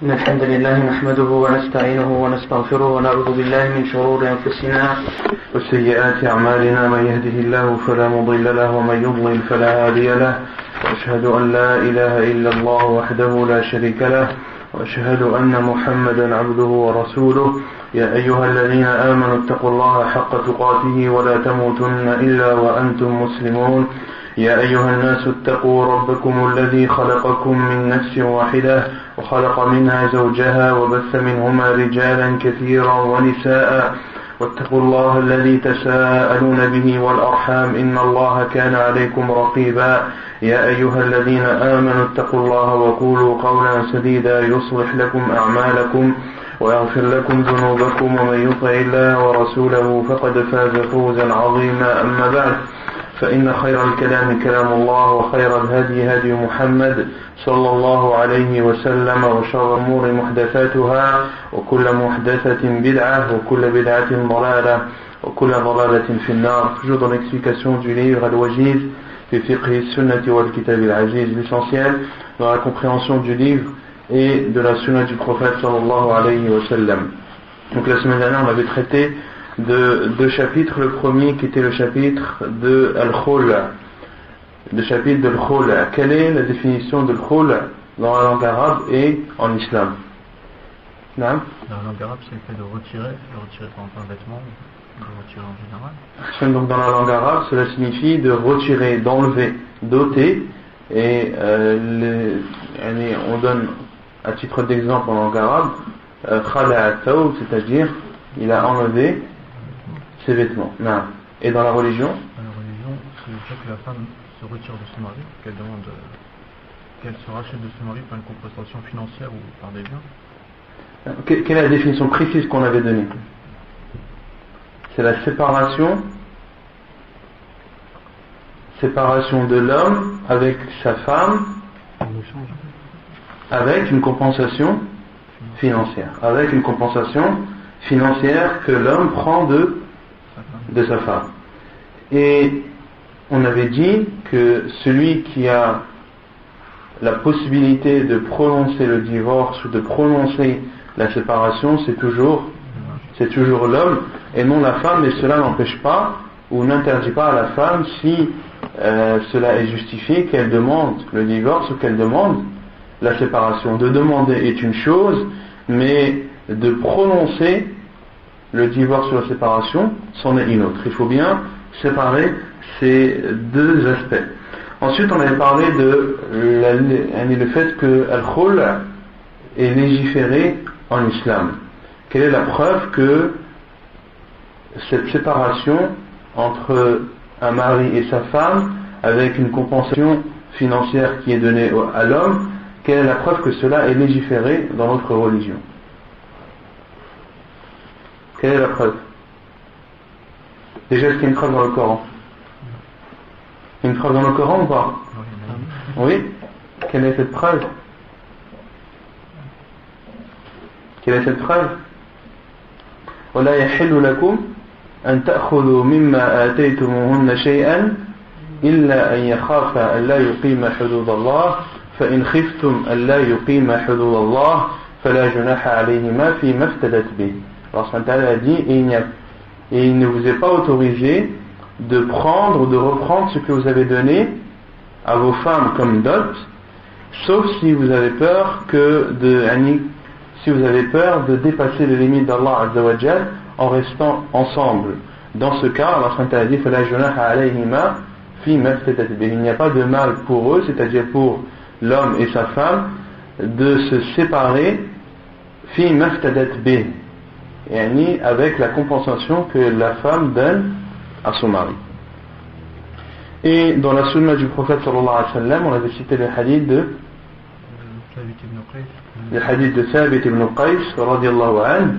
إن الحمد لله نحمده ونستعينه ونستغفره ونعوذ بالله من شرور أنفسنا وسيئات أعمالنا من يهده الله فلا مضل له ومن يضلل فلا هادي له وأشهد أن لا إله إلا الله وحده لا شريك له وأشهد أن محمدا عبده ورسوله يا أيها الذين آمنوا اتقوا الله حق تقاته ولا تموتن إلا وأنتم مسلمون يا أيها الناس اتقوا ربكم الذي خلقكم من نفس واحدة وخلق منها زوجها وبث منهما رجالا كثيرا ونساء واتقوا الله الذي تساءلون به والأرحام إن الله كان عليكم رقيبا يا أيها الذين آمنوا اتقوا الله وقولوا قولا سديدا يصلح لكم أعمالكم ويغفر لكم ذنوبكم ومن يطع الله ورسوله فقد فاز فوزا عظيما أما بعد فإن خير الكلام كلام الله وخير الهدي هدي محمد صلى الله عليه وسلم وشر الأمور محدثاتها وكل محدثة بدعة وكل بدعة ضلالة وكل ضلالة في النار. Toujours dans l'explication du livre Al-Wajiz fi fiqh sunnati wal kitab al-aziz, l'essentiel dans la compréhension du livre et de la sunna du prophète sallallahu alayhi wa sallam. Donc la semaine dernière on avait traité de deux chapitres. Le premier qui était le chapitre de Al-Khul', le chapitre de Al-Khul'. Quelle est la définition de Al-Khul' dans la langue arabe et en islam? Non? Dans la langue arabe, c'est le fait de retirer par exemple un vêtement, de retirer en général. Donc dans la langue arabe, cela signifie de retirer, d'enlever, d'ôter. Et on donne à titre d'exemple en langue arabe khala'a thawb, c'est-à-dire il a enlevé ses vêtements. Non. Et dans la religion? Dans la religion, c'est le fait que la femme se retire de son mari, qu'elle demande qu'elle se rachète de son mari par une compensation financière ou par des biens. Quelle est la définition précise qu'on avait donnée? C'est la séparation de l'homme avec sa femme avec une compensation financière. Avec une compensation financière que l'homme prend de sa femme. Et on avait dit que celui qui a la possibilité de prononcer le divorce ou de prononcer la séparation, c'est toujours l'homme et non la femme, et cela n'empêche pas ou n'interdit pas à la femme, si cela est justifié, qu'elle demande le divorce ou qu'elle demande la séparation. De demander est une chose, mais de prononcer le divorce ou la séparation, c'en est une autre. Il faut bien séparer ces deux aspects. Ensuite, on avait parlé de le fait que Al-Khul' est légiféré en islam. Quelle est la preuve que cette séparation entre un mari et sa femme, avec une compensation financière qui est donnée à l'homme, quelle est la preuve que cela est légiféré dans notre religion? Quelle est la preuve? Déjà, est-ce qu'il y a une preuve dans le Coran? Une preuve dans le Coran ou pas? Oui. Quelle est cette preuve? Quelle est cette preuve? وَلَا يَحِلُّ لَكُمْ أَن تَأْخُذُوا مِمَّا آتَيْتُمُوهُنَّ شَيْئًا إِلَّا أَن يَخَافَا أَلَّا يُقِيمَ حُدُودَ اللَّهِ فَإِنْ خِفْتُمْ أَلَّا يُقِيمَ حُدُودَ اللَّهِ فَلَا جُنَاحَ عَلَيْهِمَا فِيمَا افْتَدَتْ بِهِ. Alors Santana a dit, et il ne vous est pas autorisé de prendre ou de reprendre ce que vous avez donné à vos femmes comme dot, sauf si vous avez peur de dépasser les limites d'Allah Azza wa Jal en restant ensemble. Dans ce cas, Allah Santana a dit, فَلَا جُنَاحَ عَلَيْهِمَا فِيمَا افْتَدَتْ بِهِ. Il n'y a pas de mal pour eux, c'est-à-dire pour l'homme et sa femme, de se séparer فِيمَا افْتَدَتْ بِهِ, avec la compensation que la femme donne à son mari. Et dans la sunna du prophète sallallahu alayhi wa sallam, on avait cité le hadith de Thabit ibn Qais radiyallahu anhu.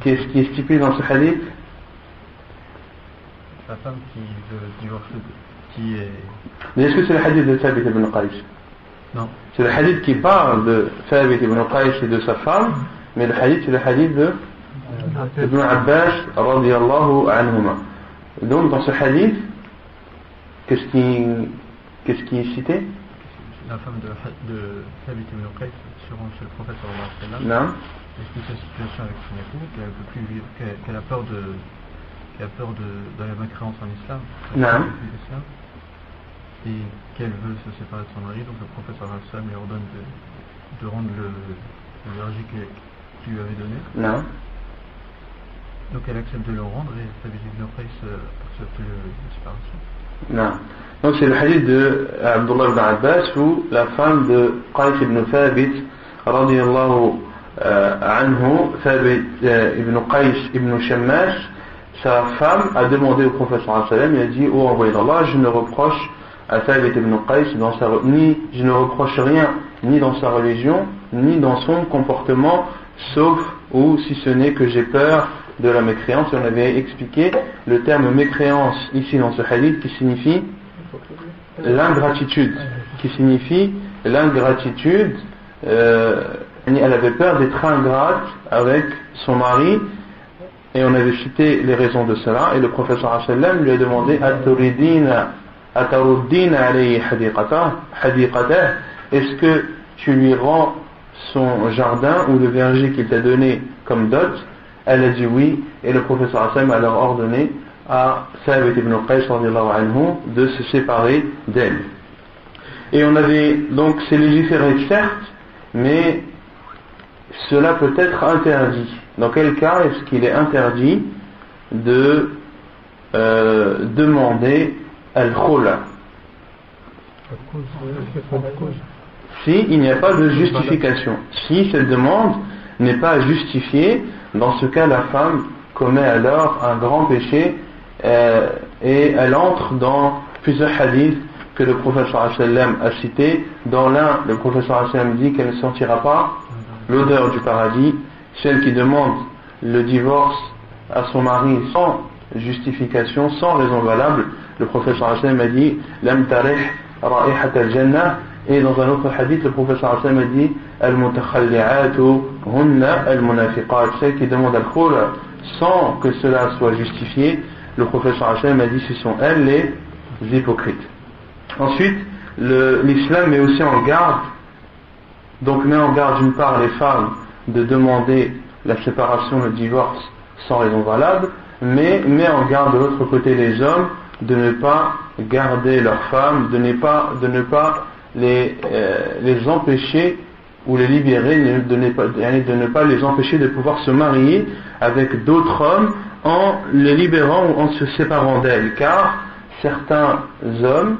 Qu'est-ce qui est stipulé dans ce hadith? La femme qui veut divorcer, qui est... Mais est-ce que c'est le hadith de Thabit ibn Qais? Non. C'est le hadith qui parle de Thabit ibn Qais et de sa femme, mais le hadith c'est le hadith de Ibn Abbas radiyallahu anhuma. Donc dans ce hadith, qu'est-ce qui est cité? la femme de Thabit ibn Qais se rend chez le prophète sallallahu alayhi wa sallam, explique sa situation avec son époux, qu'elle peut plus vivre, qu'elle a peur de la mécréance en islam, et qu'elle veut se séparer de son mari. Donc le prophète sallallahu alayhi wa sallam lui ordonne de rendre le verger qu'il lui avait donné. Donc elle accepte de le rendre et Thabit ibn Qais accepte la séparation. Non. Donc c'est le hadith de Abdullah ibn Abbas où la femme de Qais ibn Thabit radiyallahu anhu, Thabit ibn Qais ibn Shammash, sa femme a demandé au prophète sallallahu alayhi wa sallam, il a dit: ô envoyé d'Allah, je ne reproche à Thabit ibn Qais je ne reproche rien ni dans sa religion ni dans son comportement, sauf ou si ce n'est que j'ai peur de la mécréance. Et on avait expliqué le terme mécréance ici dans ce hadith qui signifie l'ingratitude, elle avait peur d'être ingrate avec son mari, et on avait cité les raisons de cela, et le prophète sallallahu alayhi wa sallam lui a demandé: Ataruddina alayhi hadiqatah, est-ce que tu lui rends son jardin ou le verger qu'il t'a donné comme dot? Elle a dit oui, et le prophète sallallahu alayhi wa sallam a alors ordonné à Thabit ibn Qais radiyallahu anhu de se séparer d'elle. Et on avait donc, c'est légiféré certes, mais cela peut être interdit. Dans quel cas est-ce qu'il est interdit de demander al-khula? Si il n'y a pas de justification, si cette demande n'est pas justifiée, dans ce cas la femme commet alors un grand péché, et elle entre dans plusieurs hadiths que le prophète sallallahu alayhi wa sallam a cités. Dans l'un, le prophète sallallahu alayhi wa sallam dit qu'elle ne sentira pas l'odeur du paradis, celle qui demande le divorce à son mari sans justification, sans raison valable. Le prophète sallallahu alayhi wa sallam a dit lam tarih ra'ihat al-jannah. Et dans un autre hadith, le prophète sallallahu alayhi wa sallam a dit al-mutakhalli'atu hunna al-munafiqat, celles qui demandent al-khul sans que cela soit justifié. Le prophète sallallahu alayhi wa sallam a dit ce sont elles les hypocrites. Ensuite, l'islam met aussi en garde, donc met en garde d'une part les femmes de demander la séparation, le divorce sans raison valable, mais met en garde de l'autre côté les hommes de ne pas garder leurs femmes, de ne pas les empêcher ou les libérer, de ne pas les empêcher de pouvoir se marier avec d'autres hommes en les libérant ou en se séparant d'elles, car certains hommes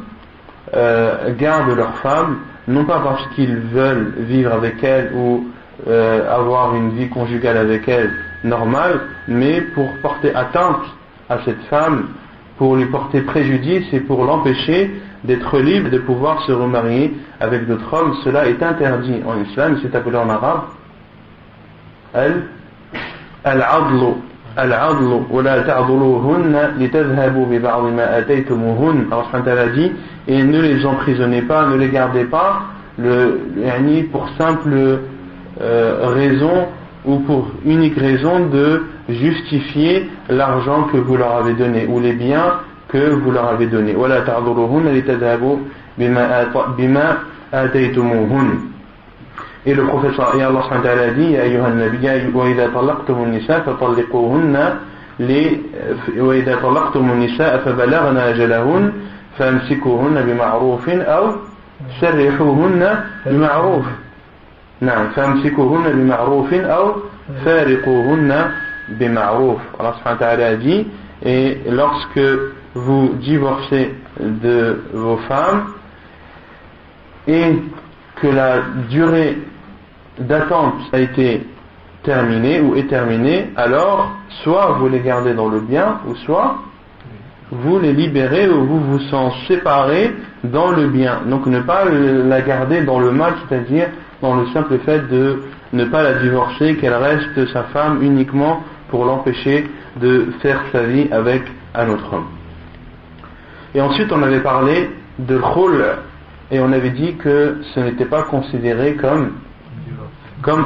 gardent leurs femmes non pas parce qu'ils veulent vivre avec elles ou avoir une vie conjugale avec elles normale, mais pour porter atteinte à cette femme, pour lui porter préjudice et pour l'empêcher d'être libre, de pouvoir se remarier avec d'autres hommes. Cela est interdit en islam, c'est appelé en arabe al-adlu. Al-adlu, wa la ta'duluhunna litadhhabu bi ba'd ma ataytumuhun. Allah subhanahu wa ta'ala dit, et ne les emprisonnez pas, ne les gardez pas, pour simple raison ou pour unique raison de justifier l'argent que vous leur avez donné ou les biens que vous leur avez donné. Wa la ta'duluhunna litadhhabu bima ataytumuhun. Et le prophète et Allah subhanahu wa ta'ala dit ya ayyuhan nabiy wa idha talaqtumun nisa fatalliquhunna wa idha talaqtumun nisa fabalaghna ajalahun famsikuhunna bima'rufin aw sarrihuhunna bima'ruf. نعم فامسكوهن بمعروف أو فارقوهن بمعروف. Allah subhanahu wa ta'ala dit, et lorsque vous divorcez de vos femmes et que la durée d'attente a été terminée ou est terminée, alors soit vous les gardez dans le bien ou soit vous les libérez ou vous vous en séparez dans le bien. Donc ne pas la garder dans le mal, c'est-à-dire dans le simple fait de ne pas la divorcer, qu'elle reste sa femme uniquement pour l'empêcher de faire sa vie avec un autre homme. Et ensuite on avait parlé de khul, et on avait dit que ce n'était pas considéré comme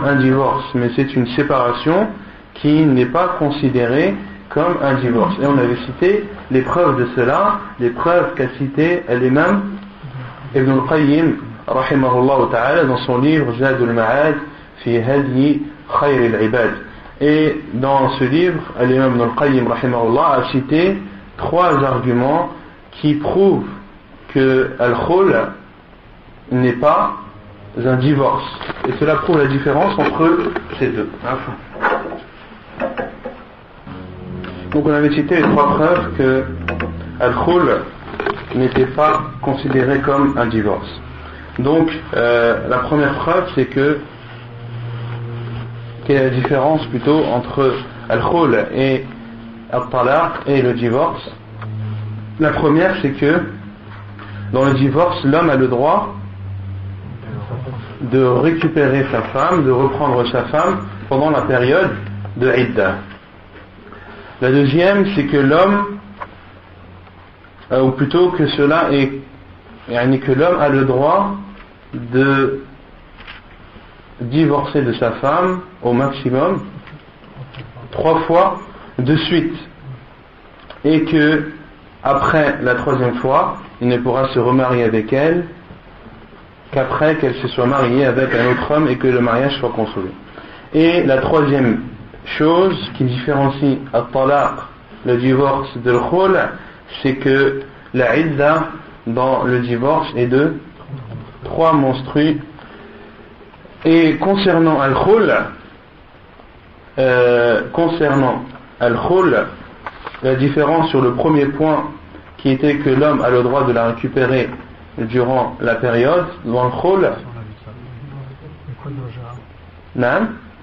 un divorce, mais c'est une séparation qui n'est pas considérée comme un divorce. Et on avait cité les preuves de cela, les preuves qu'a cité l'imam Ibn al-Qayyim rahimahullah ta'ala, dans son livre Zadul Ma'ad fi Hadi Khayr al-Ibad. Et dans ce livre, l'imam Ibn al-Qayyim rahimahullah a cité 3 arguments qui prouvent que al-khul n'est pas un divorce. Et cela prouve la différence entre ces deux. Donc on avait cité les 3 preuves que al-khul n'était pas considéré comme un divorce. Donc la première preuve, c'est que quelle est la différence plutôt entre al-khul et al-talaq et le divorce? La première, c'est que dans le divorce, l'homme a le droit de récupérer sa femme, de reprendre sa femme pendant la période de idda. La deuxième, c'est que l'homme, ou plutôt que cela est, que l'homme a le droit de divorcer de sa femme au maximum 3 fois de suite, et que après la 3e fois, il ne pourra se remarier avec elle qu'après qu'elle se soit mariée avec un autre homme et que le mariage soit consommé. Et la 3e chose qui différencie al-talaq, le divorce, de l'khul, c'est que la idda dans le divorce est de 3 menstrues. Et concernant al-khul, la différence sur le premier point qui était que l'homme a le droit de la récupérer durant la période, dans le khul,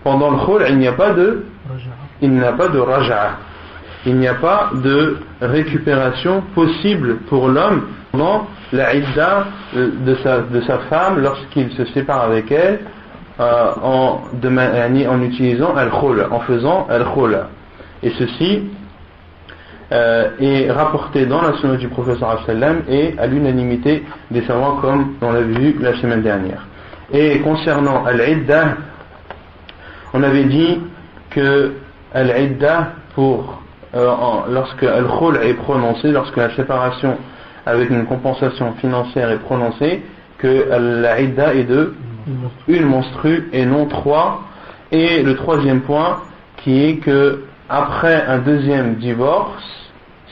pendant le khul, il n'y a pas de raja'a. Il n'y a pas de récupération possible pour l'homme pendant la idda de sa femme lorsqu'il se sépare avec elle en utilisant al-khul, en faisant al-khul. Et ceci est rapporté dans la sunna du prophète sallallahu alayhi wa sallam et à l'unanimité des savants, comme on l'a vu la semaine dernière. Et concernant al-idda, on avait dit que al-idda, lorsque al-khul est prononcé, lorsque la séparation avec une compensation financière est prononcée, que la idda est de une menstrue et non 3. Et le 3e point, qui est que après un 2e divorce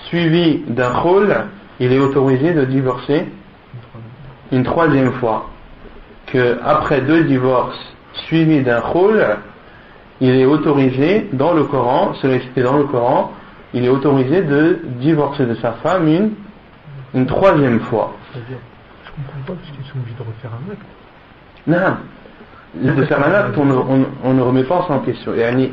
suivi d'un khul, il est autorisé de divorcer une 3e fois. Que après 2 divorces suivis d'un khul, il est autorisé dans le Coran, cela est cité dans le Coran, il est autorisé de divorcer de sa femme une 3e fois. C'est-à-dire, je comprends pas parce qu'ils sont obligés de refaire un acte. Non, de faire un acte, on ne remet pas ça en question. Et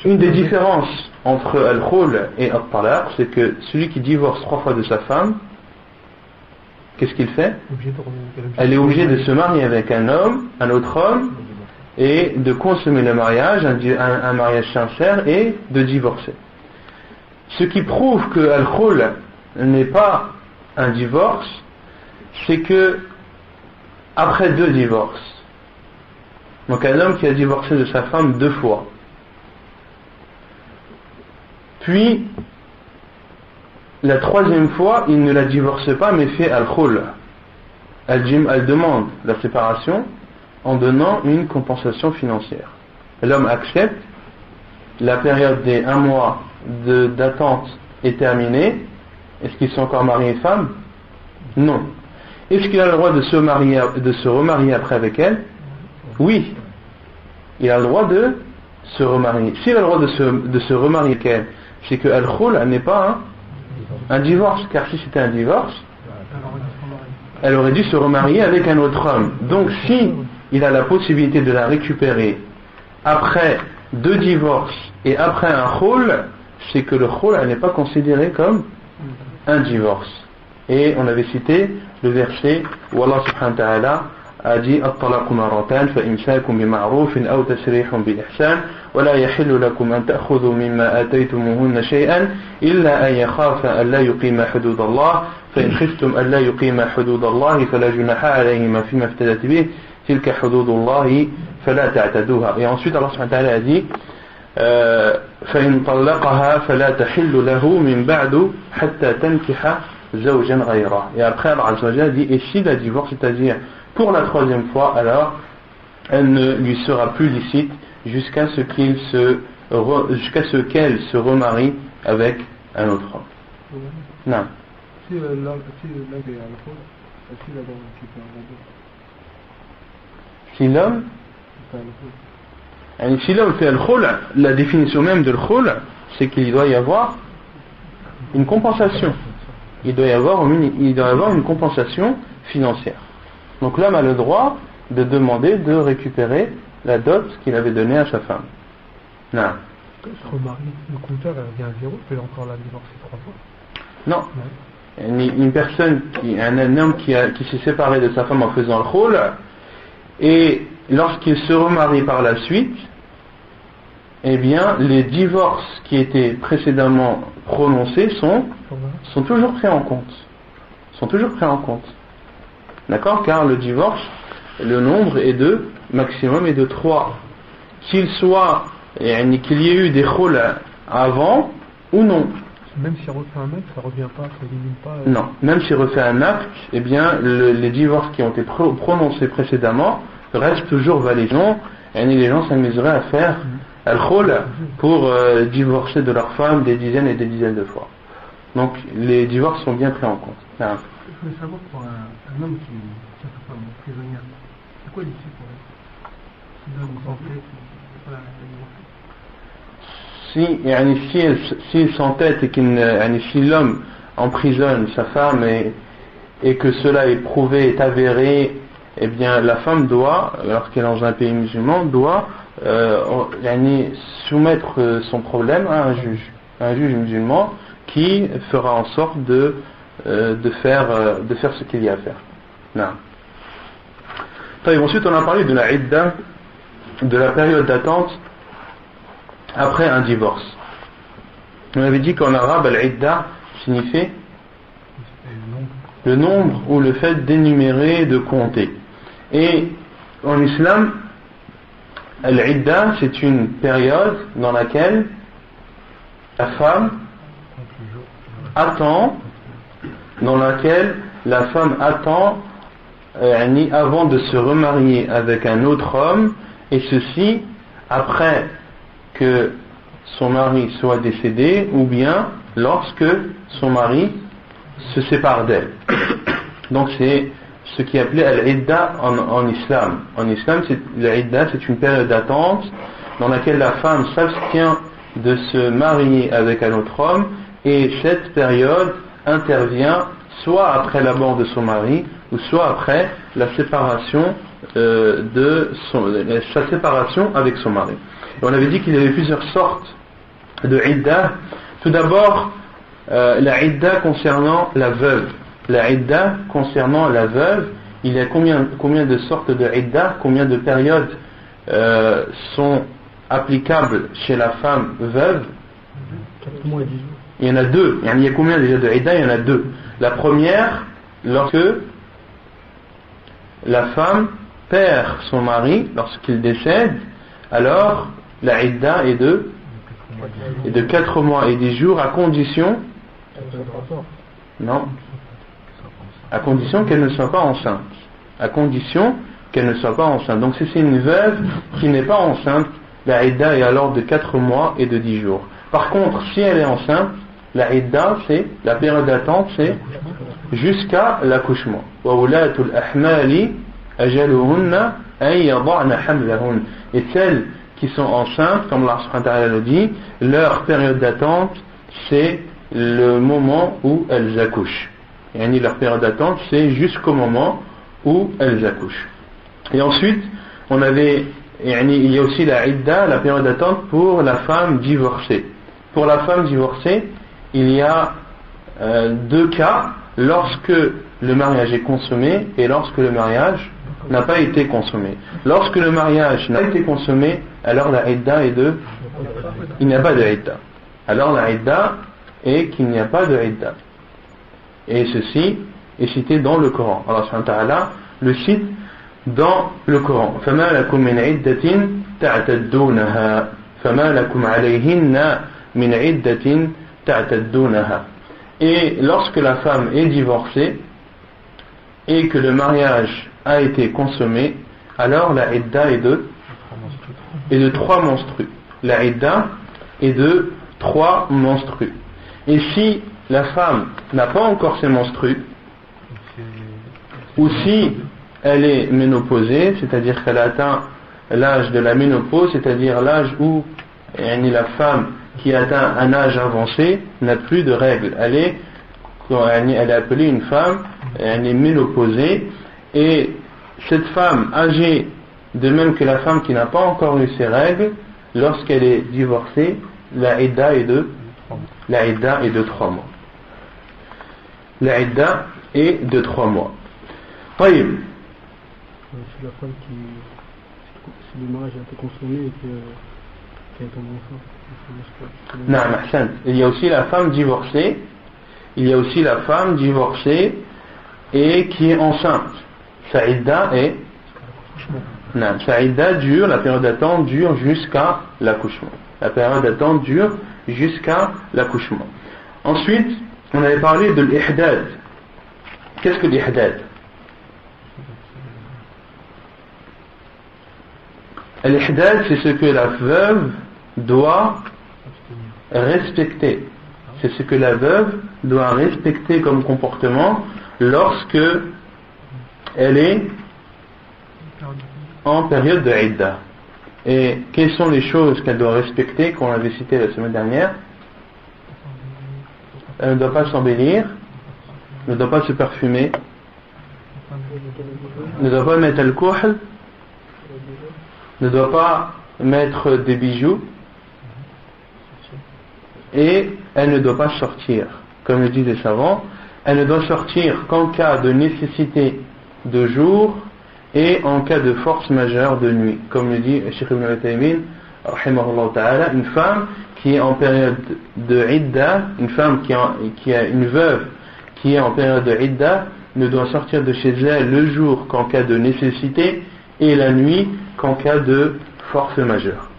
une des différences entre al-khul et al-talaq, c'est que celui qui divorce 3 fois de sa femme, qu'est-ce qu'il fait? Elle est obligée de se marier avec un autre homme, et de consommer le mariage, un mariage sincère, et de divorcer. Ce qui prouve que al-khul n'est pas un divorce, c'est que après 2 divorces, donc un homme qui a divorcé de sa femme 2 fois, puis la 3e fois il ne la divorce pas mais fait al-khul, elle demande la séparation en donnant une compensation financière. L'homme accepte, la période des 1 mois d'attente est terminée. Est-ce qu'ils sont encore mariés et femmes? Non. Est-ce qu'il a le droit de se remarier après avec elle? Oui. Il a le droit de se remarier. S'il a le droit de se remarier avec elle, c'est que al-khul n'est pas un divorce, car si c'était un divorce, elle aurait dû se remarier avec un autre homme. Donc si il a la possibilité de la récupérer après 2 divorces et après un khul, c'est que le khul n'est pas considéré comme un divorce. Et on avait cité le verset où Allah subhanahu wa ta'ala a dit الطلاق مرتان فإمساك بمعروف أو تسريح بإحسان ولا يحل لكم أن تأخذوا مما آتيتموهن شيئا إلا أن يخافا ألا يقيما حدود الله فإن خفتم ألا يقيما حدود الله فلا جناح عليهما فيما افتدت به تلك حدود الله فلا تعتدوها. Et ensuite Allah subhanahu wa ta'ala a dit فإن طلقها فلا تحل له من بعد حتى تنكح زوجا غيره. Et après Allah Azza wa Jalla dit et si la divorce, c'est-à-dire pour la troisième fois, alors elle ne lui sera plus licite jusqu'à ce qu'elle se remarie avec un autre homme. Non. Si l'homme est à la faute, est-ce qu'il a droit de quitter Si l'homme si l'homme fait le khul', la définition même de le khul', c'est qu'il doit y avoir une compensation. Il doit y avoir une compensation financière. Donc l'homme a le droit de demander de récupérer la dot qu'il avait donnée à sa femme. Non. Quand il se remarie, le compteur revient à zéro, il peut encore la divorcer 3 fois. Non. Une personne, un homme qui s'est séparé de sa femme en faisant le khul', et lorsqu'il se remarie par la suite, eh bien, les divorces qui étaient précédemment prononcés sont toujours pris en compte. Sont toujours pris en compte. D'accord? Car le divorce, le nombre maximum est de 3. Qu'il y ait eu des khul' avant ou non. Même s'il refait un acte, ça revient pas, ça élimine pas. Non, même s'il refait un acte, eh bien, les divorces qui ont été prononcés précédemment restent toujours valides. Et les gens s'amuseraient à faire al-khul' pour divorcer de leur femme des dizaines et des dizaines de fois. Donc, les divorces sont bien pris en compte. Je voulais savoir pour un homme qui sa femme prisonnière, c'est quoi l'issue pour elle? S'il donne une santé, c'est pas la divorcer. S'il s'entête et si l'homme emprisonne sa femme et que cela est prouvé, est avéré, eh bien la femme doit, lorsqu'elle est dans un pays musulman, doit soumettre son problème à un juge musulman qui fera en sorte de faire ce qu'il y a à faire. Non. Ensuite on a parlé de la idda, de la période d'attente après un divorce. On avait dit qu'en arabe, al-idda signifie le nombre ou le fait d'énumérer, de compter. Et en islam, al-idda, c'est une période dans laquelle la femme attend, avant de se remarier avec un autre homme, et ceci après que son mari soit décédé ou bien lorsque son mari se sépare d'elle. Donc c'est ce qui est appelé al-idda en islam. En islam, l'idda, c'est une période d'attente dans laquelle la femme s'abstient de se marier avec un autre homme, et cette période intervient soit après la mort de son mari ou soit après la séparation sa séparation avec son mari. Et on avait dit qu'il y avait plusieurs sortes de idda. Tout d'abord, la idda concernant la veuve. La idda concernant la veuve, il y a combien de sortes de idda, combien de périodes sont applicables chez la femme veuve? 4 mois et 10 jours. Il y en a 2. Il y a combien déjà de idda? Il y en a 2. La première, lorsque la femme perd son mari, lorsqu'il décède, alors la idda est de 4 mois et 10 jours à condition qu'elle ne soit pas enceinte. À condition qu'elle ne soit pas enceinte. Donc si c'est une veuve qui n'est pas enceinte, la idda est alors de 4 mois et de 10 jours. Par contre, si elle est enceinte, la idda, c'est la période d'attente, c'est jusqu'à l'accouchement. وَأُولَاتُ الْأَحْمَالِ أَجَلُهُنَّ أَنْ يَضَعْنَ حَمْلَهُنَّ. Et celles qui sont enceintes, comme Allah subhanahu wa ta'ala le dit, leur période d'attente, c'est le moment où elles accouchent. Et leur période d'attente, c'est jusqu'au moment où elles accouchent. Et ensuite, il y a aussi la idda, la période d'attente pour la femme divorcée. Pour la femme divorcée, il y a 2 cas, lorsque le mariage est consommé et lorsque le mariage n'a pas été consommé. Lorsque le mariage n'a pas été consommé, alors la idda est il n'y a pas de idda. Alors la idda est qu'il n'y a pas de idda. Et ceci est cité dans le Coran. Allah subhanahu wa ta'ala le cite dans le Coran. فَمَا لَكُمْ مِنْ عِدَّةٍ تَعْتَدُّونَهَا فَمَا لَكُمْ عَلَيْهِنَّ مِنْ عِدَّةٍ تَعْتَدُّونَهَا. Et lorsque la femme est divorcée et que le mariage a été consommé, alors la idda est de 3 menstrues. La idda est de 3 menstrues. Et si la femme n'a pas encore ses menstrues, ou si elle est ménopausée, c'est-à-dire qu'elle a atteint l'âge de la ménopause, c'est-à-dire l'âge où la femme qui atteint un âge avancé n'a plus de règles. Elle est appelée une femme ménopausée, et cette femme âgée, de même que la femme qui n'a pas encore eu ses règles, lorsqu'elle est divorcée, la idda est de 3 mois. La idda est de 3 mois. طيب. C'est la femme si le mariage a été consommé et qu'elle est enceinte. Non, Mahsan. Il y a aussi la femme divorcée. Il y a aussi la femme divorcée et qui est enceinte. Sa idda est... Non, sa idda dure, la période d'attente dure jusqu'à l'accouchement. La période d'attente dure jusqu'à l'accouchement. Ensuite, on avait parlé de l'ihdad. Qu'est-ce que l'ihdad? L'ihdad, c'est ce que la veuve doit respecter. C'est ce que la veuve doit respecter comme comportement lorsque elle est en période de idda. Et quelles sont les choses qu'elle doit respecter, qu'on avait cité la semaine dernière? Elle ne doit pas s'embellir, ne doit pas se parfumer, ne doit pas mettre al-kuhl, ne doit pas mettre des bijoux, et elle ne doit pas sortir. Comme le disent les savants, elle ne doit sortir qu'en cas de nécessité de jour et en cas de force majeure de nuit. Comme le dit Cheikh Ibn Uthaymin, rahimahullah ta'ala, une femme qui est en période de idda, une femme qui a une veuve qui est en période de idda, ne doit sortir de chez elle le jour qu'en cas de nécessité et la nuit qu'en cas de force majeure.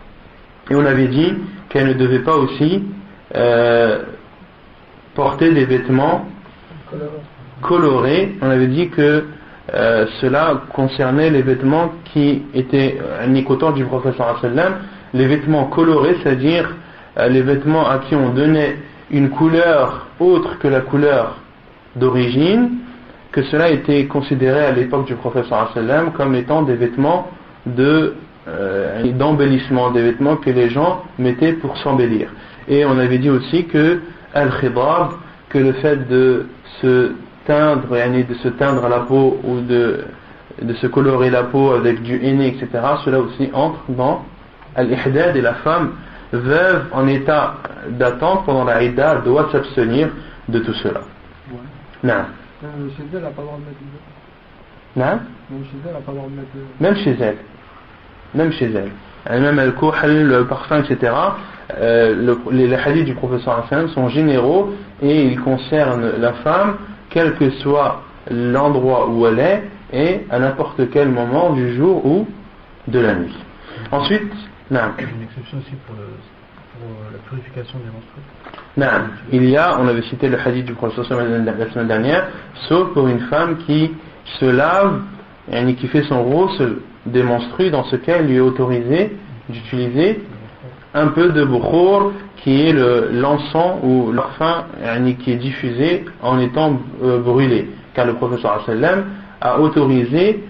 Et on avait dit qu'elle ne devait pas aussi porter des vêtements colorés. On avait dit que cela concernait les vêtements qui étaient au du prophète sallallahu alayhi wa sallam, les vêtements colorés, c'est-à-dire les vêtements à qui on donnait une couleur autre que la couleur d'origine, que cela était considéré à l'époque du prophète sallallahu alayhi wa sallam comme étant des vêtements d'embellissement, des vêtements que les gens mettaient pour s'embellir. Et on avait dit aussi que al-khidab, que le fait de se teindre, de se teindre à la peau ou de se colorer la peau avec du henné, etc., cela aussi entre dans al-ihdad, et la femme veuve en état d'attente pendant la idda doit s'abstenir de tout cela. Ouais. Non. Chez elle, elle n'a pas le droit de mettre du... Non. Chez elle, elle n'a pas le droit de mettre... Même chez elle. Même chez elle. Même le parfum, etc. Les hadiths du professeur Hassan sont généraux et ils concernent la femme, quel que soit l'endroit où elle est et à n'importe quel moment du jour ou de la nuit. Ensuite, non. Il y a une exception aussi pour la purification des menstrues. Non. Il y a, on avait cité le hadith du professeur la semaine dernière, sauf pour une femme qui se lave et qui fait son ghusl des menstrues, dans ce cas il lui est autorisé d'utiliser un peu de bukhur, qui est l'encens ou le parfum qui est diffusé en étant brûlé, car le professeur sallam a autorisé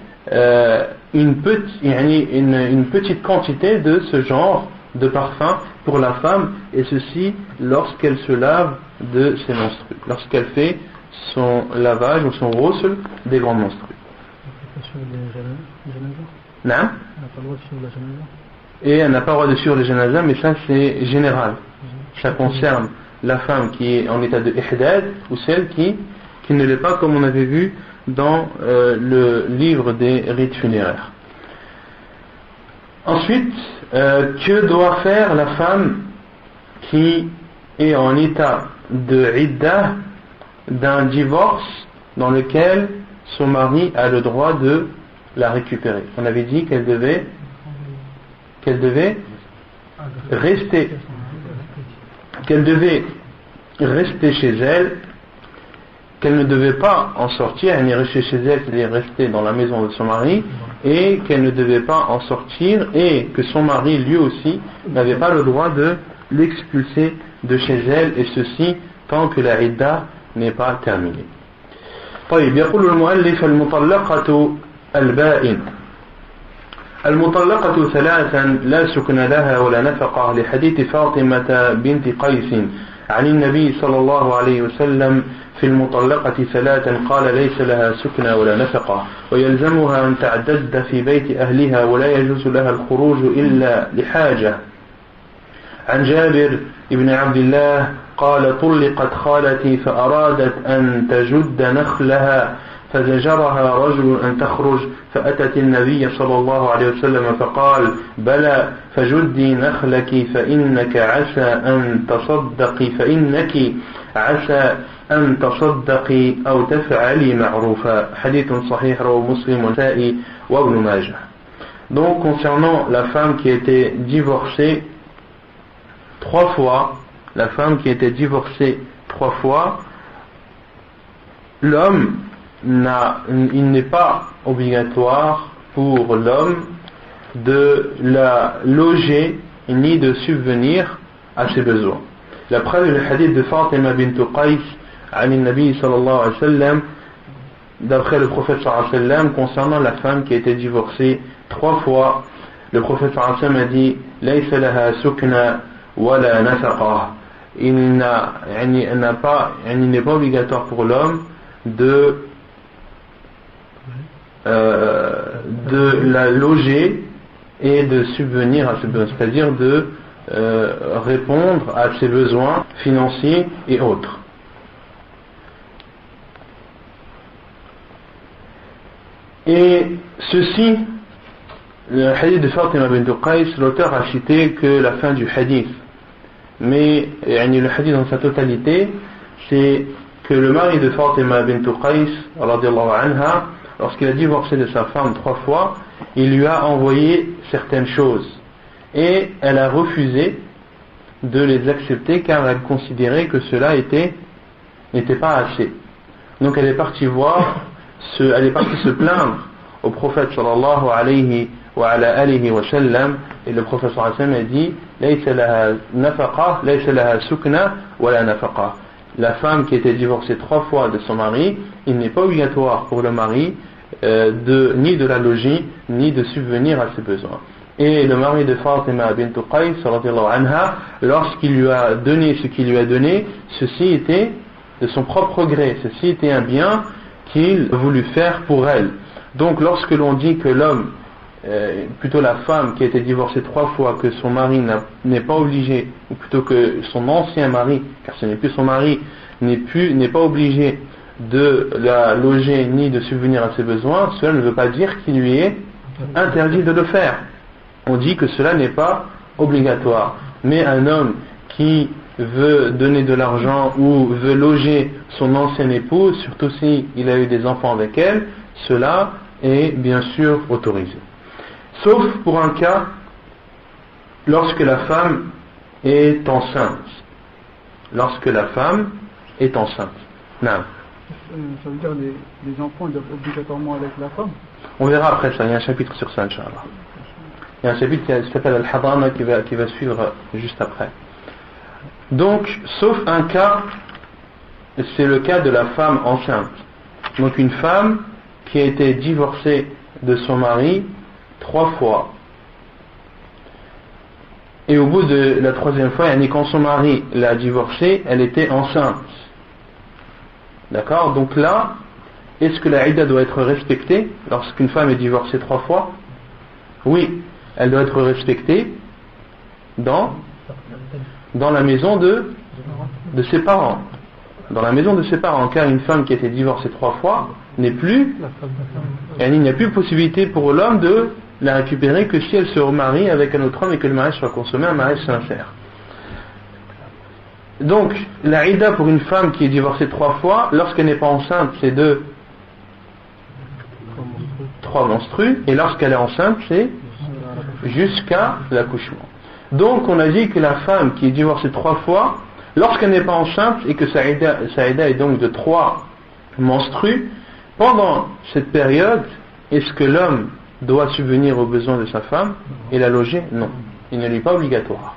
une petite quantité de ce genre de parfum pour la femme, et ceci lorsqu'elle se lave de ses menstrues, lorsqu'elle fait son lavage ou son ghusl des grandes menstrues. Non. Elle n'a pas le droit de suivre la janaza. Et elle n'a pas le droit de suivre le janaza, mais ça c'est général. Ça concerne la femme qui est en état de ihdad ou celle qui ne l'est pas, comme on avait vu dans le livre des rites funéraires. Ensuite, que doit faire la femme qui est en état de idda d'un divorce dans lequel son mari a le droit de la récupérer? On avait dit qu'elle devait rester chez elle qu'elle ne devait pas en sortir, elle n'est restée chez elle, c'est-à-dire rester dans la maison de son mari, et qu'elle ne devait pas en sortir, et que son mari lui aussi n'avait pas le droit de l'expulser de chez elle, et ceci tant que la idda n'est pas terminée. طيب يقول المؤلف المطلقة البائن المطلقة ثلاثا لا سكن لها ولا نفقة لحديث فاطمة بنت قيس عن النبي صلى الله عليه وسلم في المطلقة ثلاثا قال ليس لها سكن ولا نفقة ويلزمها أن تعتد في بيت أهلها ولا يجوز لها الخروج إلا لحاجة. عن جابر بن عبد الله قال طلقت خالتي فأرادت أن تجد نخلها فزجرها رجل أن تخرج فأتت النبي صلى الله عليه وسلم فقال بلى فجدي نخلك فإنك عسى أن تصدقي أو تفعلي معروفا. حديث صحيح رواه مسلم والنسائي وابن ماجه. Donc concernant la femme qui était divorcée 3 fois, la femme qui était divorcée 3 fois, l'homme il n'est pas obligatoire pour l'homme de la loger ni de subvenir à ses besoins. La preuve est le hadith de Fatima bint Qais عن النبي صلى الله عليه وسلم, d'après le prophète صلى الله عليه وسلم, concernant la femme qui a été divorcée 3 fois. Le prophète صلى الله عليه وسلم a dit ليس لها سكنى ولا نفقة. Il n'est pas obligatoire pour l'homme de la loger et de subvenir à ses besoins, c'est-à-dire de répondre à ses besoins financiers et autres. Et ceci, le hadith de Fatima bint Qais, l'auteur a cité que la fin du hadith, mais le hadith dans sa totalité, c'est que le mari de Fatima bint Qais radiyallahu anha, lorsqu'il a divorcé de sa femme 3 fois, il lui a envoyé certaines choses et elle a refusé de les accepter car elle considérait que cela n'était pas assez. Donc elle est partie se plaindre au prophète sallallahu alayhi wa ala alihi wa sallam, et le prophète sallallahu alayhi wa sallam a dit laysa laha nafaqa laysa laha sukna wala nafaqa. La femme qui était divorcée 3 fois de son mari, il n'est pas obligatoire pour le mari ni de la loger ni de subvenir à ses besoins. Et le mari de Fatima bint Qais radiyallahu anha, lorsqu'il lui a donné ce qu'il lui a donné, ceci était de son propre gré, ceci était un bien qu'il voulut faire pour elle. Donc lorsque l'on dit que l'homme, plutôt la femme qui a été divorcée 3 fois, que son mari n'est pas obligé, ou plutôt que son ancien mari, car ce n'est plus son mari, n'est pas obligé de la loger ni de subvenir à ses besoins, cela ne veut pas dire qu'il lui est interdit de le faire. On dit que cela n'est pas obligatoire. Mais un homme qui veut donner de l'argent ou veut loger son ancienne épouse, surtout s'il a eu des enfants avec elle, cela est bien sûr autorisé. Sauf pour un cas lorsque la femme est enceinte. Lorsque la femme est enceinte. Non. Ça veut dire les enfants doivent obligatoirement avec la femme? On verra après ça, il y a un chapitre sur ça, Inch'Allah. Il y a un chapitre qui s'appelle Al-Hadana qui va suivre juste après. Donc, sauf un cas, c'est le cas de la femme enceinte. Donc une femme qui a été divorcée de son mari 3 fois. Et au bout de la 3e fois, quand son mari l'a divorcée, elle était enceinte. D'accord? Donc là, est-ce que la idda doit être respectée lorsqu'une femme est divorcée 3 fois? Oui, elle doit être respectée dans la maison de ses parents. Dans la maison de ses parents, car une femme qui a été divorcée 3 fois n'est plus, il n'y a plus possibilité pour l'homme de la récupérer que si elle se remarie avec un autre homme et que le mariage soit consommé, un mariage sincère. Donc, la idda pour une femme qui est divorcée 3 fois, lorsqu'elle n'est pas enceinte, c'est 3 menstrues, et lorsqu'elle est enceinte, c'est jusqu'à l'accouchement. Donc, on a dit que la femme qui est divorcée 3 fois, lorsqu'elle n'est pas enceinte et que sa idda est donc de 3 menstrue, pendant cette période, est-ce que l'homme doit subvenir aux besoins de sa femme et la loger? Non, il ne lui est pas obligatoire.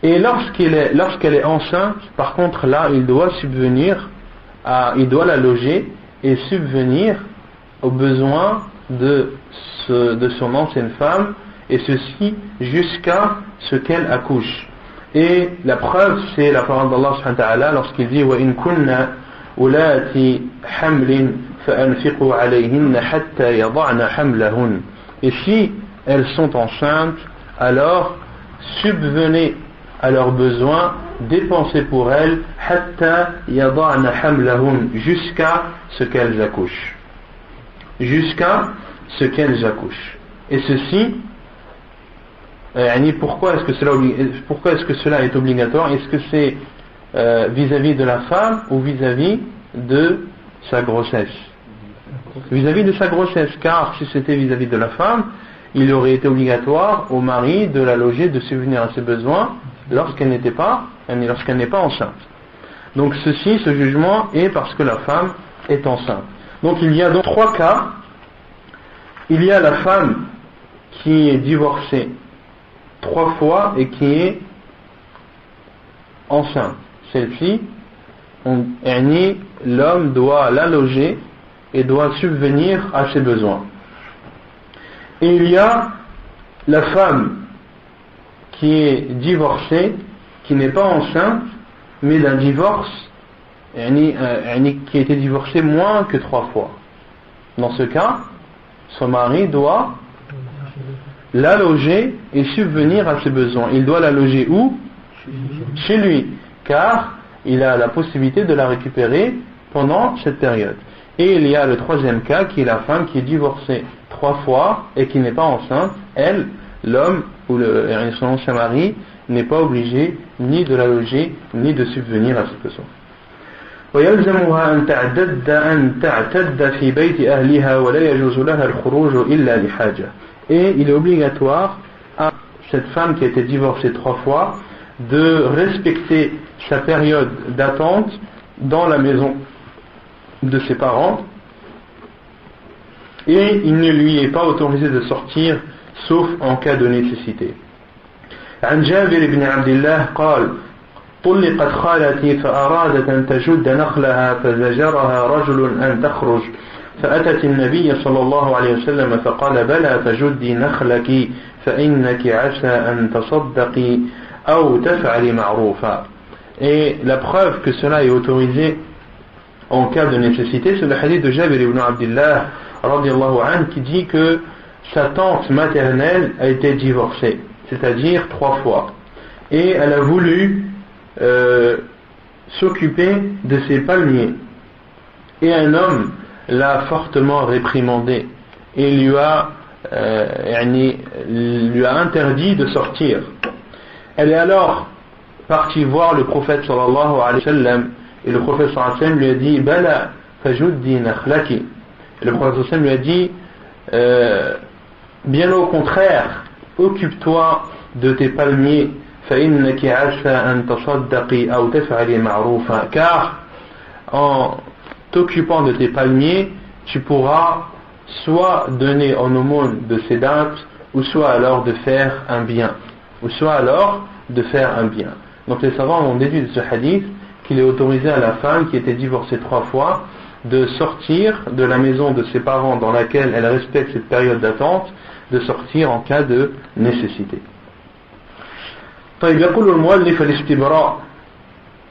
Et lorsqu'elle est enceinte, par contre là, il doit la loger et subvenir aux besoins de son ancienne femme, et ceci jusqu'à ce qu'elle accouche. Et la preuve, c'est la parole d'Allah subhanahu wa ta'ala lorsqu'il dit وَإِن كُنَّ أُولَاتِ حَمْلٍ فَأَنْفِقُوا عَلَيْهِنَّ حَتَّى يَضَعْنَ حَمْلَهُنَّ. Et si elles sont enceintes, alors subvenez à leurs besoins, dépensez pour elles حَتَّى يَضَعْنَ حَمْلَهُنَّ, jusqu'à ce qu'elles accouchent. Jusqu'à ce qu'elles accouchent. Et ceci, pourquoi est-ce que cela est obligatoire? Est-ce que c'est vis-à-vis de la femme ou vis-à-vis de sa grossesse? Vis-à-vis de sa grossesse, car si c'était vis-à-vis de la femme, il aurait été obligatoire au mari de la loger, de subvenir à ses besoins lorsqu'elle n'est pas enceinte. Donc ce jugement est parce que la femme est enceinte. Donc il y a donc 3 cas. Il y a la femme qui est divorcée 3 fois et qui est enceinte. Celle-ci, l'homme doit la loger et doit subvenir à ses besoins. Et il y a la femme qui est divorcée, qui n'est pas enceinte, mais d'un divorce, qui a été divorcée moins que 3 fois. Dans ce cas, son mari doit la loger et subvenir à ses besoins. Il doit la loger où? Chez lui, car il a la possibilité de la récupérer pendant cette période. Et il y a le 3e cas, qui est la femme qui est divorcée 3 fois et qui n'est pas enceinte. Elle, l'homme ou son ancien mari, n'est pas obligé ni de la loger ni de subvenir à ses besoins. ويلزمها أن تعتد في بيت أهلها ولا يجوز لها الخروج إلا لحاجة. Et il est obligatoire à cette femme qui a été divorcée 3 fois de respecter sa période d'attente dans la maison de ses parents, et il ne lui est pas autorisé de sortir sauf en cas de nécessité. عن جابر بن عبد الله قال طلقت خالتي فأرادت أن تجد نخلها فزجرها رجل أن تخرج فأتت النبي صلى الله عليه وسلم فقال بلى تجدي نخلك فإنك عسى أن تصدقي أو تفعلي معروفا. Et la preuve que cela est autorisé en cas de nécessité, c'est le hadith de Jabir ibn Abdullah radiyallahu anhu qui dit que sa tante maternelle a été divorcée, c'est-à-dire 3 fois, et elle a voulu s'occuper de ses palmiers, et un homme l'a fortement réprimandé et lui a interdit de sortir. Elle est alors partie voir le prophète sallallahu alayhi wa sallam, et le prophète sallallahu alayhi wa sallam lui a dit bala fajuddi nakhlaki. Et le prophète sallallahu alayhi wa sallam lui a dit bien au contraire, occupe-toi de tes palmiers, فإنك عسى أن تصدقي أو تفعلي معروفا, car en t'occupant de tes palmiers, tu pourras soit donner en aumône de ces dattes, ou soit alors de faire un bien. Donc les savants ont déduit de ce hadith qu'il est autorisé à la femme qui était divorcée 3 fois de sortir de la maison de ses parents dans laquelle elle respecte cette période d'attente, de sortir en cas de nécessité. طيب يقول المؤلف الاستبراء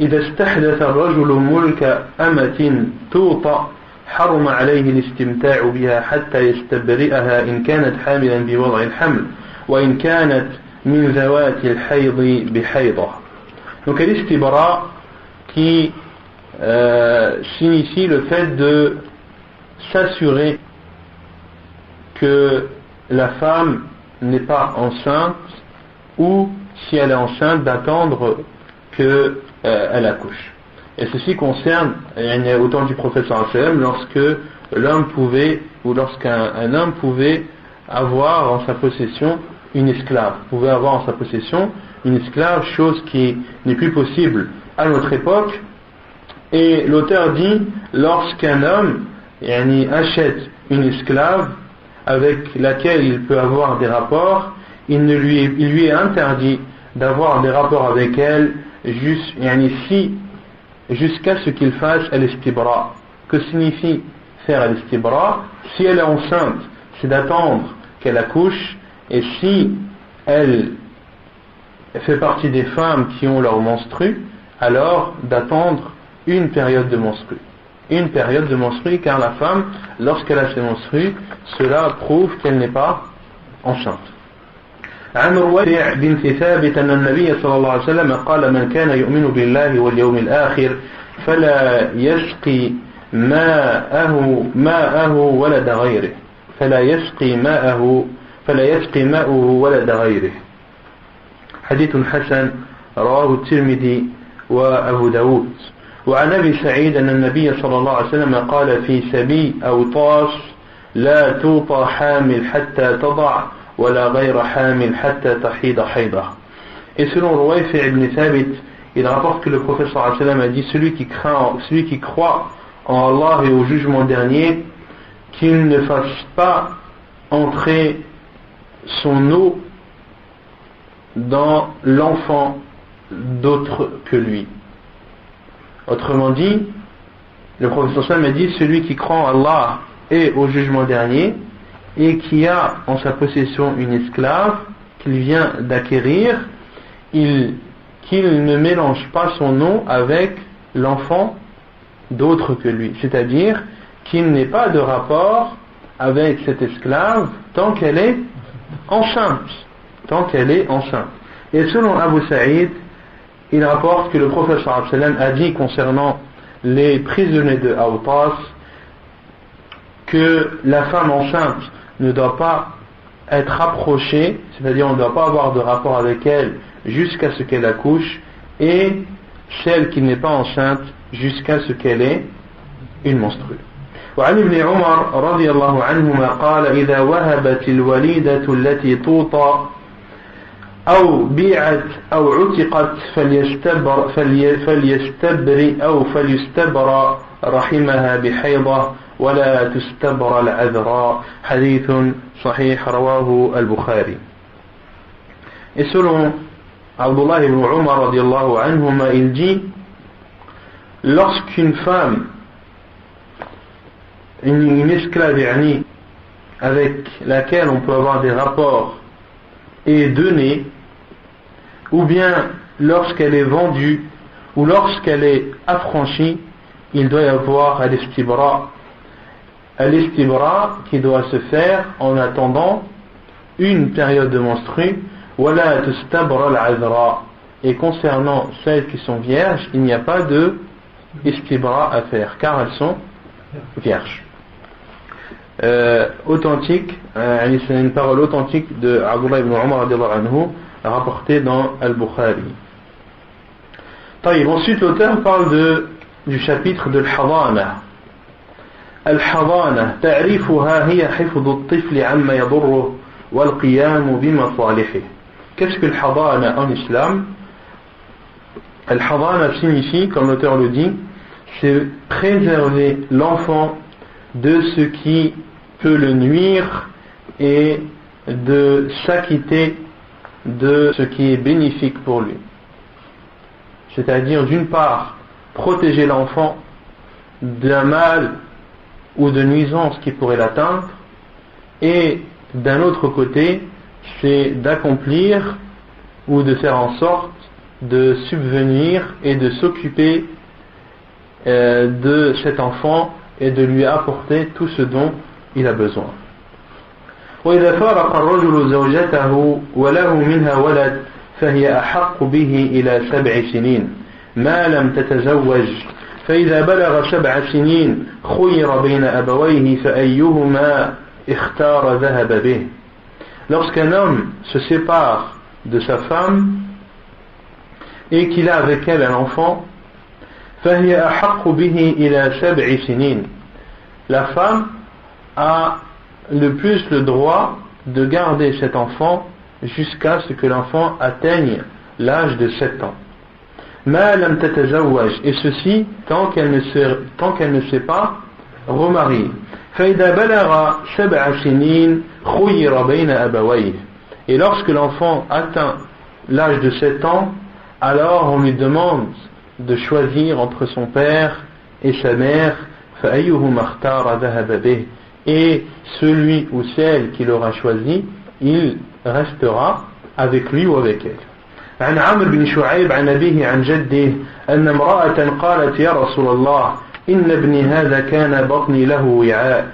إذا استحدث الرجل ملك أمة توطأ حرم عليه الاستمتاع بها حتى يستبرئها إن كانت حاملا بوضع الحمل وإن كانت من ذوات الحيض بحيضة. Donc l'istibra qui signifie le fait de s'assurer que la femme n'est pas enceinte, ou si elle est enceinte d'attendre qu'elle accouche. Et ceci concerne au temps du prophète sallallahu alayhi wa sallam, lorsque l'homme pouvait, ou lorsqu'un homme pouvait avoir en sa possession une esclave, chose qui n'est plus possible à notre époque, Et l'auteur dit, lorsqu'un homme achète une esclave avec laquelle il peut avoir des rapports, il lui est interdit d'avoir des rapports avec elle jusqu'à ce qu'il fasse al-istibra. Que signifie faire al-istibra? Si elle est enceinte, c'est d'attendre qu'elle accouche, et si elle fait partie des femmes qui ont leur menstru, alors d'attendre une période de menstru. Une période de menstru, car la femme, lorsqu'elle a ses menstrues, cela prouve qu'elle n'est pas enceinte. عن رويفع بنت ثابت أن النبي صلى الله عليه وسلم قال من كان يؤمن بالله واليوم الآخر فلا يسقي ماءه ولد غيره فلا يسقي ماءه ولد غيره. حديث حسن رواه الترمذي وأبو داود. وعن أبي سعيد أن النبي صلى الله عليه وسلم قال في سبي أو طاس لا توطى حامل حتى تضع ولا غير حامل حتى تحيض حيضة. Et selon Ruwayfi' ibn Thabit, il rapporte que le prophète sallallahu alayhi wa sallam a dit celui qui croit en Allah et au jugement dernier, qu'il ne fasse pas entrer son eau dans l'enfant d'autre que lui. Autrement dit, le prophète sallallahu alayhi wa sallam a dit celui qui croit en Allah et au jugement dernier et qui a en sa possession une esclave qu'il vient d'acquérir, qu'il ne mélange pas son eau avec l'enfant d'autre que lui, c'est-à-dire qu'il n'ait pas de rapport avec cette esclave tant qu'elle est enceinte. Et selon Abu Saïd, il rapporte que le prophète sallallahu alayhi wa sallam a dit concernant les prisonniers de Awtas que la femme enceinte ne doit pas être approchée, c'est-à-dire on ne doit pas avoir de rapport avec elle jusqu'à ce qu'elle accouche, et celle qui n'est pas enceinte jusqu'à ce qu'elle ait une menstrue. وعن ابن عمر رضي الله عنهما قال إذا وهبت الوليدة التي توطى أو بيعت أو عتقت فليستبر رحمها بحيضة ولا تستبر العذراء. حديث صحيح رواه البخاري. Et selon Abdullah ibn Umar radiallahu anhuma, il dit, lorsqu'une femme, une esclave avec laquelle on peut avoir des rapports est donnée, ou bien lorsqu'elle est vendue ou lorsqu'elle est affranchie, il doit y avoir al-istibra qui doit se faire en attendant une période de menstru. وَلَا تُسْتَبْرَ الْعَذْرَى. Et concernant celles qui sont vierges, il n'y a pas de istibra à faire, car elles sont vierges. Authentique, c'est une parole authentique de Abdullah ibn Umar radiallahu anhu, rapportée dans Al-Bukhari. Ensuite, l'auteur parle du chapitre de l'Hadana. Al-Hadana, ta'rifuha hiya hifdhu at-tifli amma yadurruhu wal qiyam bi masalihi. Qu'est-ce que l'Hadana en islam? Al-Hadana signifie, comme l'auteur le dit, c'est préserver l'enfant de ce qui peut le nuire et de s'acquitter de ce qui est bénéfique pour lui. C'est-à-dire, d'une part, protéger l'enfant d'un mal ou de nuisance qui pourrait l'atteindre, et d'un autre côté, c'est d'accomplir ou de faire en sorte de subvenir et de s'occuper de cet enfant et de lui apporter tout ce dont il a besoin. وإذا فارق الرجل زوجته وله منها ولد فهي أحق به إلى 7 سنين ما لم تتزوج فإذا بلغ 7 سنين خير بين أبويه فأيهما اختار ذهب به. Lorsqu'un homme se sépare de sa femme et qu'il a avec elle un enfant, فهي أحق به إلى 7 سنين, la femme a le plus le droit de garder cet enfant jusqu'à ce que l'enfant atteigne l'âge de 7 ans. ما لم تتزوج, et ceci tant qu'elle ne s'est pas remariée. فإذا بلغ 7 سنين خير بين أبويه, et lorsque l'enfant atteint l'âge de 7 ans, alors on lui demande de choisir entre son père et sa mère, فأيهما اختار ذهب به, et celui ou celle qu'il aura choisi, il restera avec lui ou avec elle. عن عمرو بن شعيب عن أبيه عن جده أن امرأة قالت يا رسول الله إن ابني هذا كان بطني له وعاء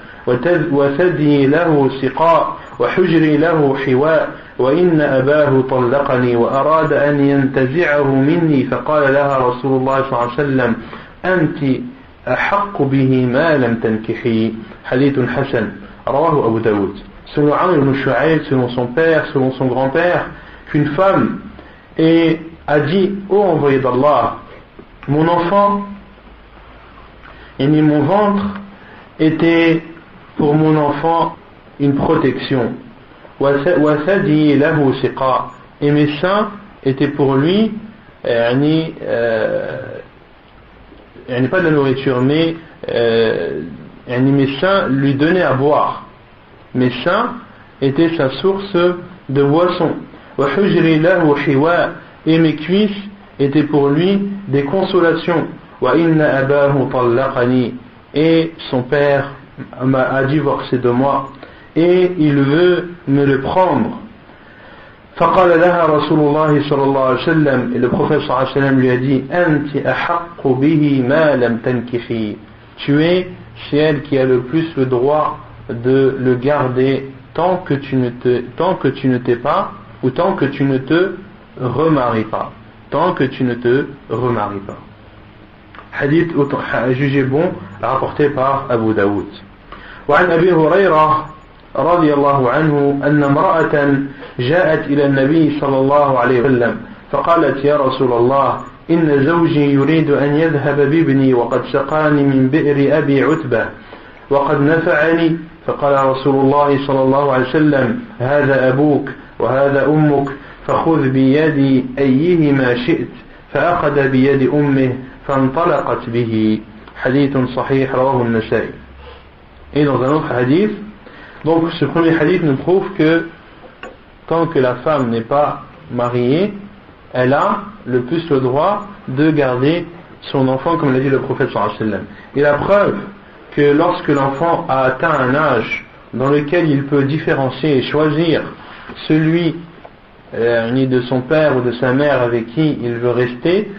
وثدي له سقاء وحجري له حواء وإن أباه طلقني وأراد أن ينتزعه مني فقال لها رسول الله صلى الله عليه وسلم أنت أحق به ما لم تنكحي. حديث حسن رواه أبو داود. Selon Amr ibn Shu'ayb, selon son père, selon son grand-père, qu'une femme a dit: ô envoyé d'Allah, mon enfant et mon ventre était pour mon enfant une protection, et mes seins étaient pour lui pas de la nourriture, mais mes seins lui donnaient à boire, mes seins étaient sa source de boisson, et mes cuisses étaient pour lui des consolations, et son père a divorcé de moi et il veut me le prendre. فقال لها رسول الله صلى الله عليه وسلم, et le prophète صلى الله عليه وسلم lui a dit: أنت أحق به ما لم تنكحي, tu es celle qui a le plus le droit de le garder tant que tu ne t'es pas, ou tant que tu ne te remaries pas, hadith jugé bon rapporté par Abu Daoud. وعن أبي هريرة رضي الله عنه أن امرأة جاءت إلى النبي صلى الله عليه وسلم فقالت: يا رسول الله إن زوجي يريد أن يذهب بابني وقد سقاني من بئر أبي عتبة وقد نفعني. فقال رسول الله صلى الله عليه وسلم: هذا أبوك وهذا أمك فخذ بيد أيهما شئت. فأخذ بيد أمه فانطلقت به. حديث صحيح رواه النسائي. Et dans un autre hadith, donc ce premier hadith nous prouve que tant que la femme n'est pas mariée, elle a le plus le droit de garder son enfant, comme l'a dit le prophète sallallahu alayhi wa sallam. Et la preuve que lorsque l'enfant a atteint un âge dans lequel il peut différencier et choisir celui de son père ou de sa mère avec qui il veut rester,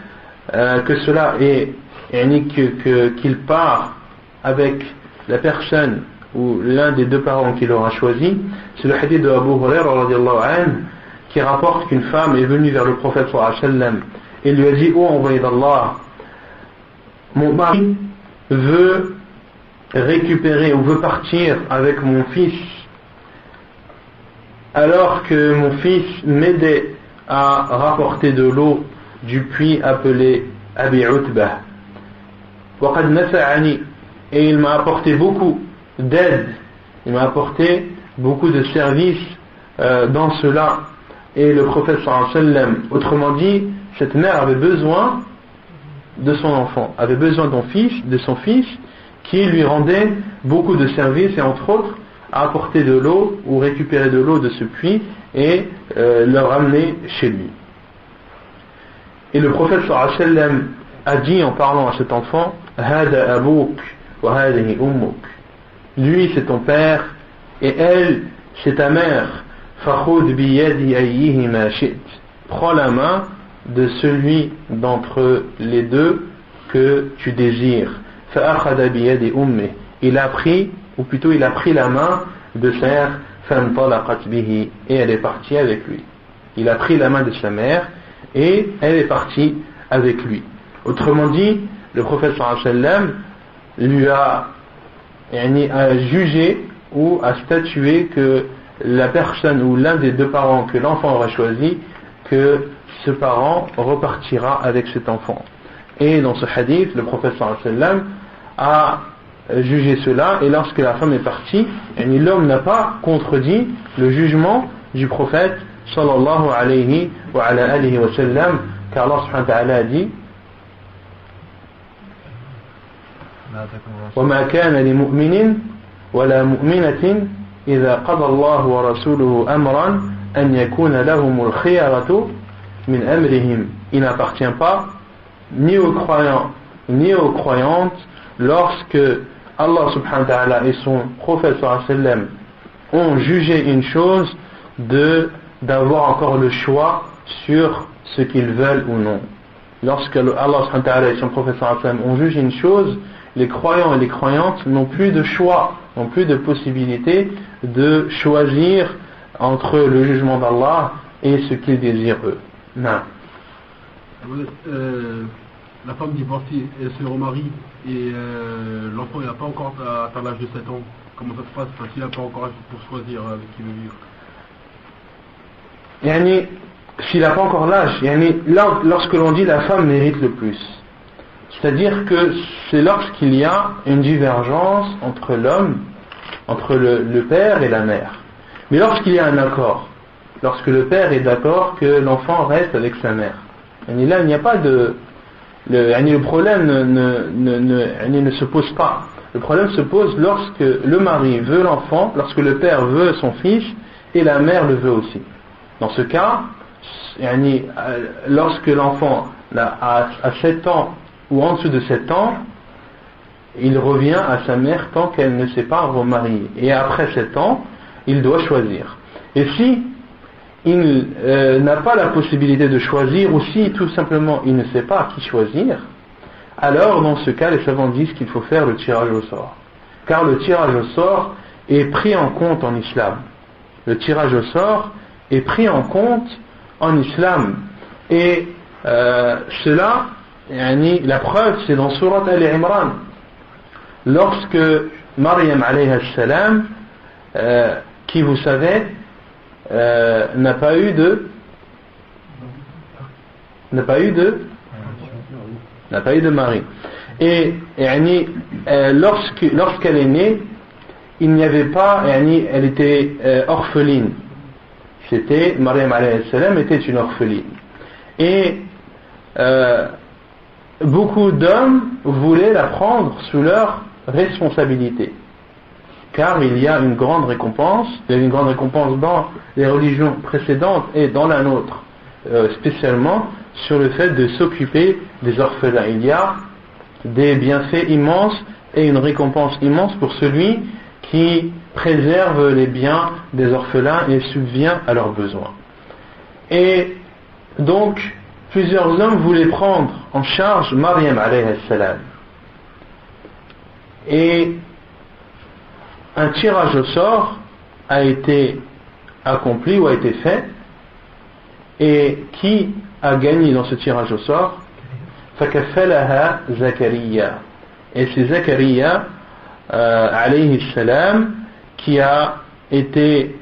que cela est qu'il part avec la personne ou l'un des deux parents qu'il aura choisi, c'est le hadith de Abu Hurairah radiyallahu anhu qui rapporte qu'une femme est venue vers le prophète sallallahu alayhi wa sallam et lui a dit: ô envoyé d'Allah, mon mari veut récupérer ou veut partir avec mon fils alors que mon fils m'aidait à rapporter de l'eau du puits appelé Abi Utbah. وقد نفعني, et il m'a apporté beaucoup d'aide, il m'a apporté beaucoup de services dans cela. Et le prophète sallallahu alayhi wa sallam, autrement dit, cette mère avait besoin de son enfant, avait besoin de son fils qui lui rendait beaucoup de services, et entre autres à apporter de l'eau ou récupérer de l'eau de ce puits et le ramener chez lui. Et le prophète sallallahu alayhi wa sallam a dit en parlant à cet enfant: Hada abouk wa hadihi ummuk, lui c'est ton père et elle c'est ta mère. Fakhud bi yadi ayyihima shi't, prends la main de celui d'entre les deux que tu désires. Fa'akhadha bi yadi ummi, il a pris la main de sa mère. Fantalaqat bihi, et elle est partie avec lui. Il a pris la main de sa mère et elle est partie avec lui. Autrement dit, le prophète sallallahu alayhi wa sallam lui a jugé ou a statué que la personne ou l'un des deux parents que l'enfant aura choisi, que ce parent repartira avec cet enfant. Et dans ce hadith, le prophète sallallahu alayhi wa sallam a jugé cela, et lorsque la femme est partie, l'homme n'a pas contredit le jugement du prophète sallallahu alayhi wa sallam, car Allah subhanahu wa ta'ala a dit: وما كان لمؤمن ولا مؤمنة إذا قضى الله ورسوله أمرا أن يكون لهم الخيرة من أمرهم. Il n'appartient pas ni aux croyants ni aux croyantes lorsque Allah subhanahu wa ta'ala et son prophète sallallahu alayhi wa sallam ont jugé une chose d'avoir encore le choix sur ce qu'ils veulent ou non. Lorsque Allah subhanahu wa ta'ala et son prophète sallallahu alayhi wa sallam ont jugé une chose, les croyants et les croyantes n'ont plus de choix, n'ont plus de possibilité de choisir entre le jugement d'Allah et ce qu'ils désirent eux. Non. La femme divorcée, elle se remarie et l'enfant n'a pas encore atteint l'âge de 7 ans. Comment ça se passe parce qu'il n'a pas encore âge pour choisir avec qui il veut vivre? S'il n'a pas encore l'âge, là, lorsque l'on dit la femme mérite le plus, c'est-à-dire que c'est lorsqu'il y a une divergence entre l'homme, entre le père et la mère. Mais lorsqu'il y a un accord, lorsque le père est d'accord que l'enfant reste avec sa mère, là il n'y a pas de... Le problème ne se pose pas. Le problème se pose lorsque le mari veut l'enfant, lorsque le père veut son fils et la mère le veut aussi. Dans ce cas, lorsque l'enfant a 7 ans ou en dessous de 7 ans, il revient à sa mère tant qu'elle ne s'est pas remariée. Et après 7 ans, il doit choisir. Et si il n'a pas la possibilité de choisir, ou si tout simplement il ne sait pas qui choisir, alors dans ce cas les savants disent qu'il faut faire le tirage au sort. Car le tirage au sort est pris en compte en islam. Le tirage au sort est pris en compte en islam. Et cela, la preuve c'est dans Surat Al-Imran. Lorsque Maryam alayhi salam, qui vous savez, n'a pas eu de mari. Et lorsqu'elle est née, il n'y avait pas, elle était orpheline. Maryam alayhi salam était une orpheline. Et beaucoup d'hommes voulaient la prendre sous leur responsabilité. Car il y a une grande récompense, dans les religions précédentes et dans la nôtre, spécialement sur le fait de s'occuper des orphelins. Il y a des bienfaits immenses et une récompense immense pour celui qui préserve les biens des orphelins et subvient à leurs besoins. Et donc, plusieurs hommes voulaient prendre en charge Maryam alayhi salam. Et un tirage au sort a été accompli ou a été fait, et qui a gagné dans ce tirage au sort? فَكَفَّلَهَا Zakaria. Et c'est Zakaria alayhi salam qui a été,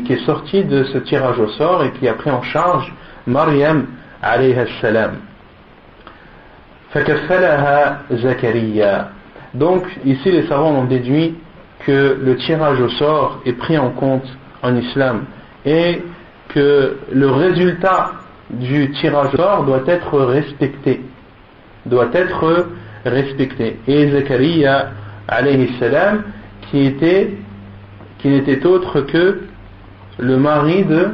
qui est sorti de ce tirage au sort et qui a pris en charge Maryam alayhi salam. فَكَفَّلَهَا Zakaria. Donc ici les savants ont déduit que le tirage au sort est pris en compte en islam et que le résultat du tirage au sort doit être respecté. Et Zakaria alayhi salam qui n'était autre que le mari de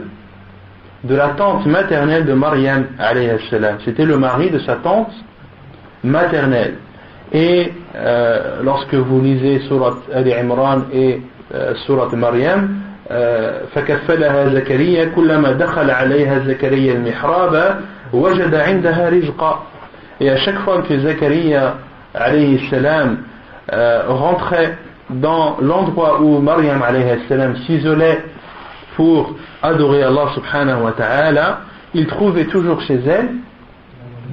la tante maternelle de Maryam alayhi salam. C'était le mari de sa tante maternelle. Et lorsque vous lisez Surat Al-Imran et Surat Maryam, فكفلها زكريا كلما دخل عليها زكريا المحراب وجد عندها رزقا. Et à chaque fois que Zakaria alayhi salam rentrait dans l'endroit où Maryam alayhi salam s'isolait pour adorer Allah subhanahu wa ta'ala, il trouvait toujours chez elle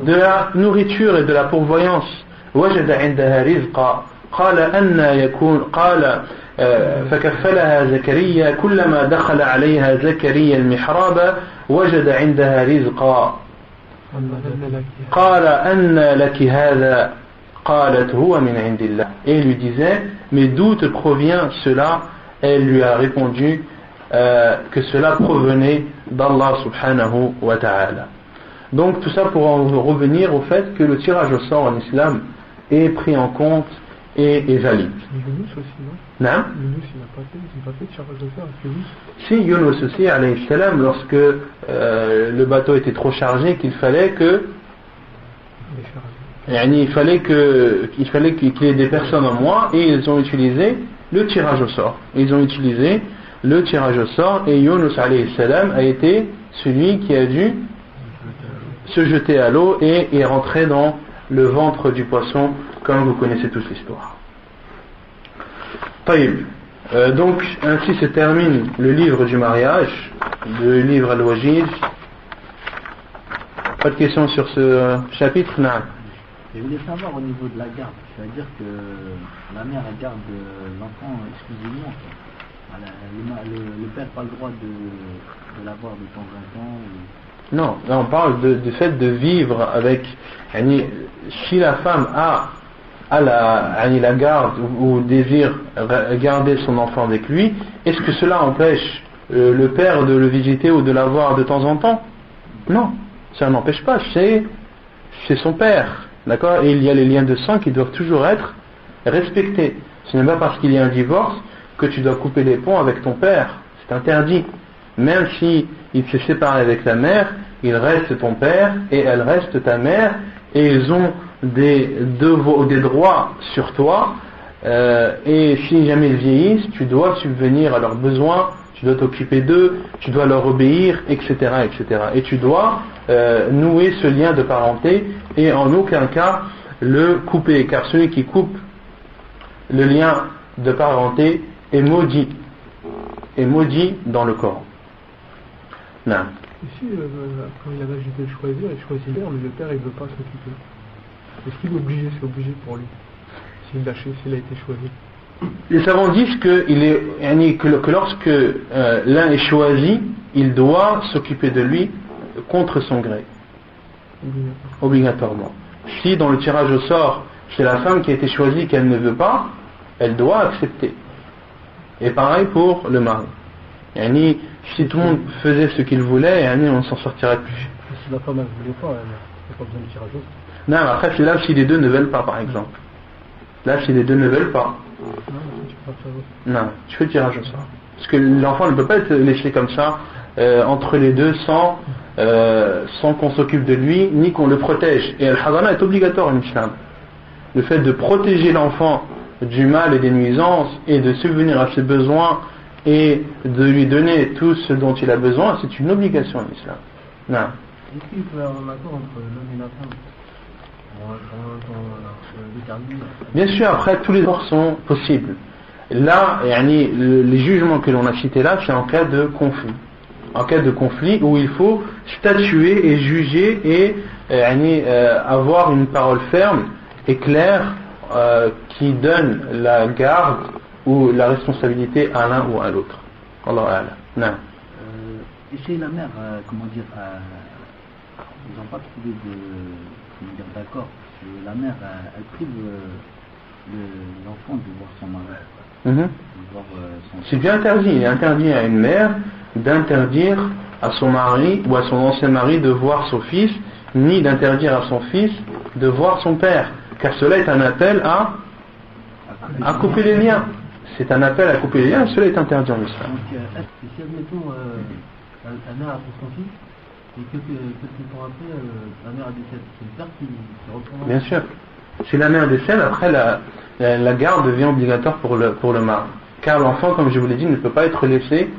de la nourriture et de la pourvoyance. وجد عندها رزقا قال أن يكون قال فكفلها زكريا كلما دخل عليها زكريا المحراب وجد عندها رزقا قال أن لك هذا قالت هو من عند الله. Et il lui disait mais d'où te provient cela? Elle lui a répondu que cela provenait d'Allah subhanahu wa ta'ala. Donc tout ça pour en revenir au fait que le tirage au sort en islam est pris en compte est valide. Yunus aussi, non? Non? Yunus, il n'a pas fait de tirage au sort, est-ce que oui? Si Yunus aussi, alayhi salam, lorsque le bateau était trop chargé, qu'il fallait qu'il y ait des personnes en moins, et ils ont utilisé le tirage au sort. Et Yunus alayhi salam a été celui qui a dû se jeter à l'eau et est rentré dans le ventre du poisson, comme vous connaissez tous l'histoire. Taïb. Donc ainsi se termine le livre du mariage, le livre Al-Wajiz. Pas de questions sur ce chapitre? Non. Je voulais savoir au niveau de la garde, c'est-à-dire que la mère elle garde l'enfant exclusivement. Le père n'a pas le droit de l'avoir de temps en temps. Non, là on parle du fait de vivre avec. Si la femme a la garde ou désire garder son enfant avec lui, est-ce que cela empêche le père de le visiter ou de l'avoir de temps en temps? Non, ça n'empêche pas, c'est son père, d'accord? Et il y a les liens de sang qui doivent toujours être respectés. Ce n'est pas parce qu'il y a un divorce que tu dois couper les ponts avec ton père, c'est interdit. Même si il s'est séparé avec la mère, il reste ton père et elle reste ta mère, et ils ont des droits sur toi, et si jamais ils vieillissent, tu dois subvenir à leurs besoins, tu dois t'occuper d'eux, tu dois leur obéir, etc., etc. Et tu dois nouer ce lien de parenté et en aucun cas le couper, car celui qui coupe le lien de parenté est maudit dans le Coran. Non. Ici, quand il a l'âge de choisir, il choisit l'air, mais le père il ne veut pas s'occuper. Est-ce qu'il est obligé? C'est obligé pour lui, s'il a été choisi. Les savants disent que lorsque l'un est choisi, il doit s'occuper de lui contre son gré. Obligatoirement. Si dans le tirage au sort, c'est la femme qui a été choisie qu'elle ne veut pas, elle doit accepter. Et pareil pour le mari. Si tout le monde faisait ce qu'il voulait, on ne s'en sortirait plus. Si la femme ne voulait pas, elle n'a pas besoin de tirage au sort. Non, après c'est là si les deux ne veulent pas, par exemple. Là si les deux ne veulent pas. Non, tu fais le tirage au sort. Parce que l'enfant ne peut pas être laissé comme ça entre les deux sans qu'on s'occupe de lui ni qu'on le protège. Et al-hadana est obligatoire en islam. Le fait de protéger l'enfant du mal et des nuisances et de subvenir à ses besoins et de lui donner tout ce dont il a besoin, c'est une obligation en islam. Non. Est-ce qu'il peut y avoir un accord entre l'homme et la femme? Bien sûr, après tous les accords sont possibles. Là, les jugements que l'on a cités là, c'est en cas de conflit. En cas de conflit où il faut statuer et juger et avoir une parole ferme et claire qui donne la garde ou la responsabilité à l'un ou à l'autre. Allah Allah. Et chez la mère, ils n'ont pas trouvé d'accord. La mère, elle prive l'enfant de voir son mari. C'est bien interdit. Il est interdit à une mère d'interdire à son mari ou à son ancien mari de voir son fils, ni d'interdire à son fils de voir son père. Car cela est un appel à couper les liens. C'est un appel à couper les liens, cela est interdit en islam. Donc, si admettons, la mère a fait son fils, et quelques temps après, la mère décède, c'est le père qui reprend. Bien sûr. Si la mère décède, après la garde devient obligatoire pour le mari. Car l'enfant, comme je vous l'ai dit, ne peut pas être laissé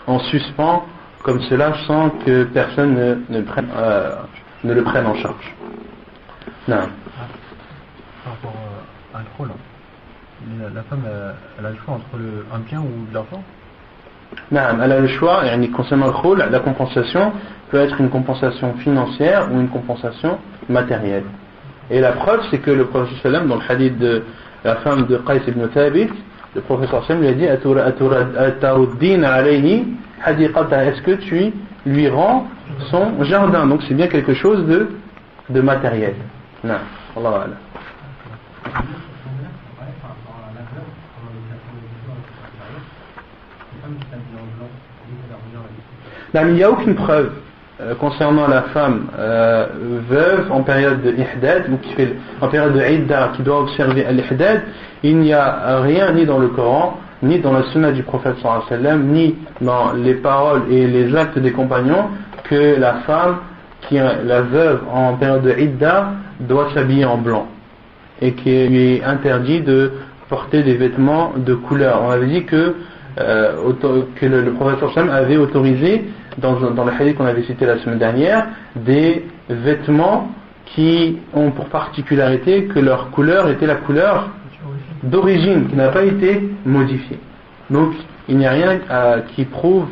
en suspens comme cela sans que personne ne le prenne en charge. Non. Par rapport à un rôle, la femme elle a le choix entre un bien ou de l'argent? Non, elle a le choix, concernant le rôle, la compensation peut être une compensation financière ou une compensation matérielle. Et la preuve, c'est que le prophète sallam, dans le hadith de la femme de Qais ibn Thabit, le prophète sallam lui a dit Ataruddin alayhi hadiqata, est-ce que tu lui rends son jardin? Donc c'est bien quelque chose de matériel. Non, Allah Allah. Il n'y a aucune preuve concernant la femme veuve en période de ihdad, ou en période de idda, qui doit observer al-ihdad, il n'y a rien ni dans le Coran, ni dans la sunna du prophète sallallahu alayhi wa sallam, ni dans les paroles et les actes des compagnons, que la femme, la veuve en période de idda, doit s'habiller en blanc, et qu'il lui est interdit de porter des vêtements de couleur. On avait dit que le prophète sallallahu alayhi wa sallam avait autorisé, dans le hadith qu'on avait cité la semaine dernière, des vêtements qui ont pour particularité que leur couleur était la couleur d'origine, qui n'a pas été modifiée. Donc il n'y a rien qui prouve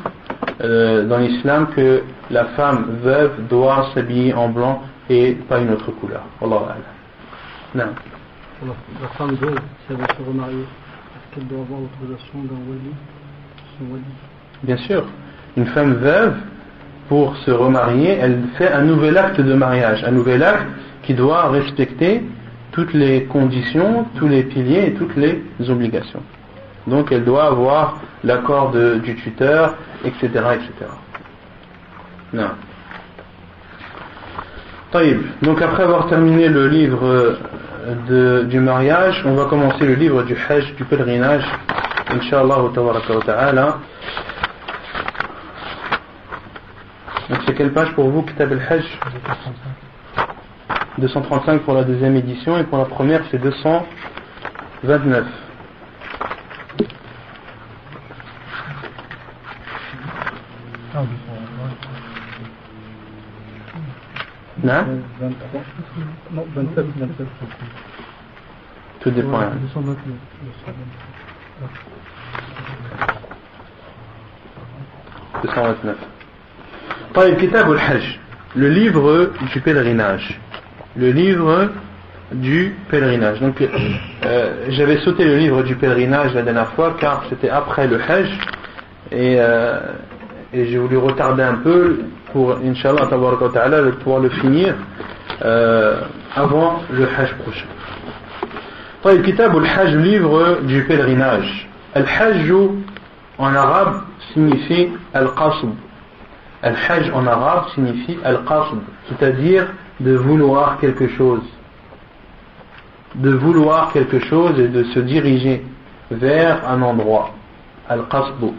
dans l'islam que la femme veuve doit s'habiller en blanc et pas une autre couleur. Wallahu a'lam. Non. La femme veuve, si elle veut se remarier, est-ce qu'elle doit avoir l'autorisation d'un wali, son wali? Bien sûr. Une femme veuve, pour se remarier, elle fait un nouvel acte de mariage, un nouvel acte qui doit respecter toutes les conditions, tous les piliers et toutes les obligations. Donc elle doit avoir l'accord du tuteur, etc. etc. Non. Donc après avoir terminé le livre du mariage, on va commencer le livre du hajj, du pèlerinage, Inch'Allah wa ta'ala. Donc c'est quelle page pour vous, Kitab al-Hajj? 235 pour la deuxième édition, et pour la première c'est 229. Non 23. Non, 27. Tout dépend. 229. Kitab al-Hajj, le livre du pèlerinage. Le livre du pèlerinage. Donc j'avais sauté le livre du pèlerinage la dernière fois car c'était après le Hajj, et j'ai voulu retarder un peu pour Inch'Allah pouvoir le finir avant le Hajj prochain. Kitab al-Hajj, livre du pèlerinage. Al-Hajj en arabe signifie al-Qasd. Al-Hajj en arabe signifie al-Qasd, c'est-à-dire de vouloir quelque chose. De vouloir quelque chose et de se diriger vers un endroit. Al-Qasd.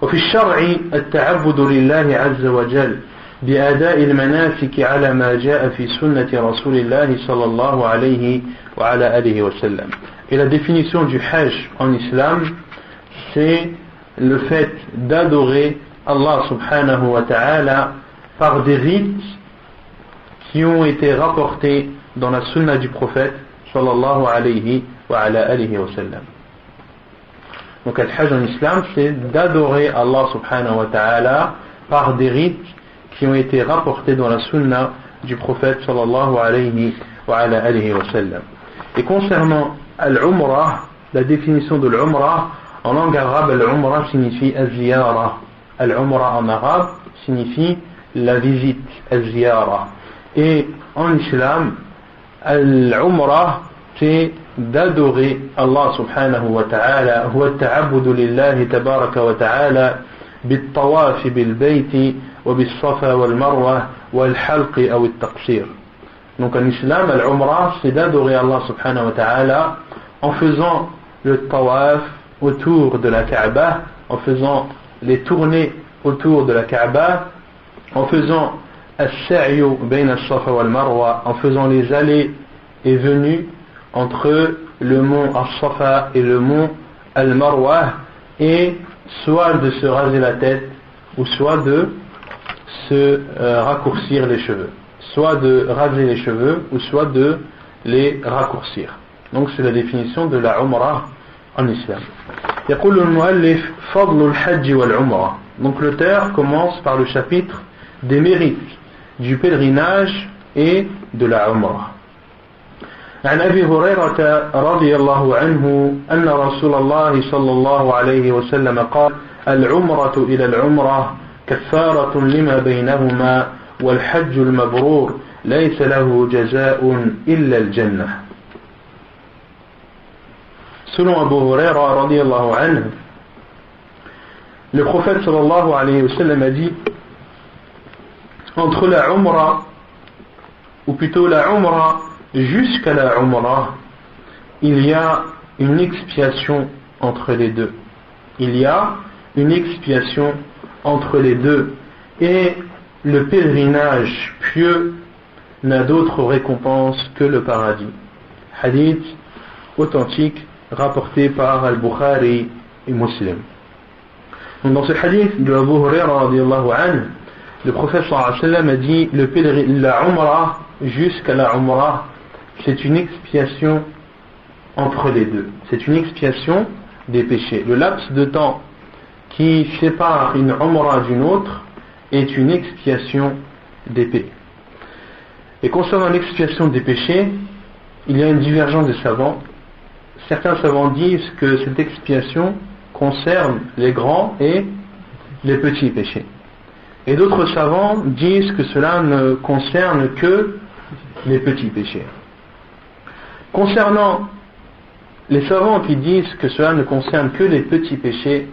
وفي الشرع التعبد لله عز وجل بأداء المناسك على ما جاء في سنة رسول الله صلى الله عليه وعلى آله وسلم. Et la définition du Hajj en islam, c'est le fait d'adorer Allah subhanahu wa ta'ala par des rites qui ont été rapportés dans la sunna du prophète sallallahu alayhi wa ala alihi wa sallam. Donc al-Hajj en islam, c'est d'adorer Allah subhanahu wa ta'ala par des rites qui ont été rapportés dans la sunna du prophète sallallahu alayhi wa ala alihi wa sallam. Et concernant al-Umrah, la définition de l'Umrah, en langue arabe, al-Umrah signifie al-Ziyara. Al-Umrah en arabe signifie la visite, al-Ziyara. Et en islam, al-Umrah, c'est d'adorer Allah subhanahu wa ta'ala, huwa at-ta'abbudu lillahi tabaraka wa ta'ala bit-tawaf bil-bayt wa bis-safa wal-marwa wal-halq aw at-taqsir. Donc en islam, al-Umrah, c'est d'adorer Allah subhanahu wa ta'ala en faisant le tawaf autour de la Kaaba, en faisant les tournées autour de la Kaaba, en faisant as-sa'yu bayna as-safa wal-marwa, en faisant les allées et venues entre le mont As-Safa et le mont Al-Marwa, et soit de se raser la tête ou soit de se raccourcir les cheveux, soit de raser les cheveux ou soit de les raccourcir. Donc c'est la définition de la Umrah en islam. يقول المؤلف فضل الحج والعمرة. Donc l'auteur commence par le chapitre des mérites du pèlerinage et de la Umrah. عن أبي هريرة رضي الله عنه أن رسول الله صلى الله عليه وسلم قال العمرة إلى العمرة كفارة لما بينهما والحج المبرور ليس له جزاء إلا الجنة. Selon Abu Huraira radiyallahu anhu, le prophète sallallahu alayhi wa sallam a dit entre la Umrah, ou plutôt la Umrah jusqu'à la Umrah, il y a une expiation entre les deux. Il y a une expiation entre les deux. Et le pèlerinage pieux n'a d'autre récompense que le paradis. Hadith authentique rapporté par Al-Bukhari et Muslim. Donc dans ce hadith de Abu Hurairah radiyallahu anhu, le prophète sallallahu alayhi wa sallam a dit la Umrah jusqu'à la Umrah, c'est une expiation entre les deux. C'est une expiation des péchés. Le laps de temps qui sépare une Umrah d'une autre est une expiation des péchés. Et concernant l'expiation des péchés, il y a une divergence des savants. Certains savants disent que cette expiation concerne les grands et les petits péchés. Et d'autres savants disent que cela ne concerne que les petits péchés. Concernant les savants qui disent que cela ne concerne que les petits péchés,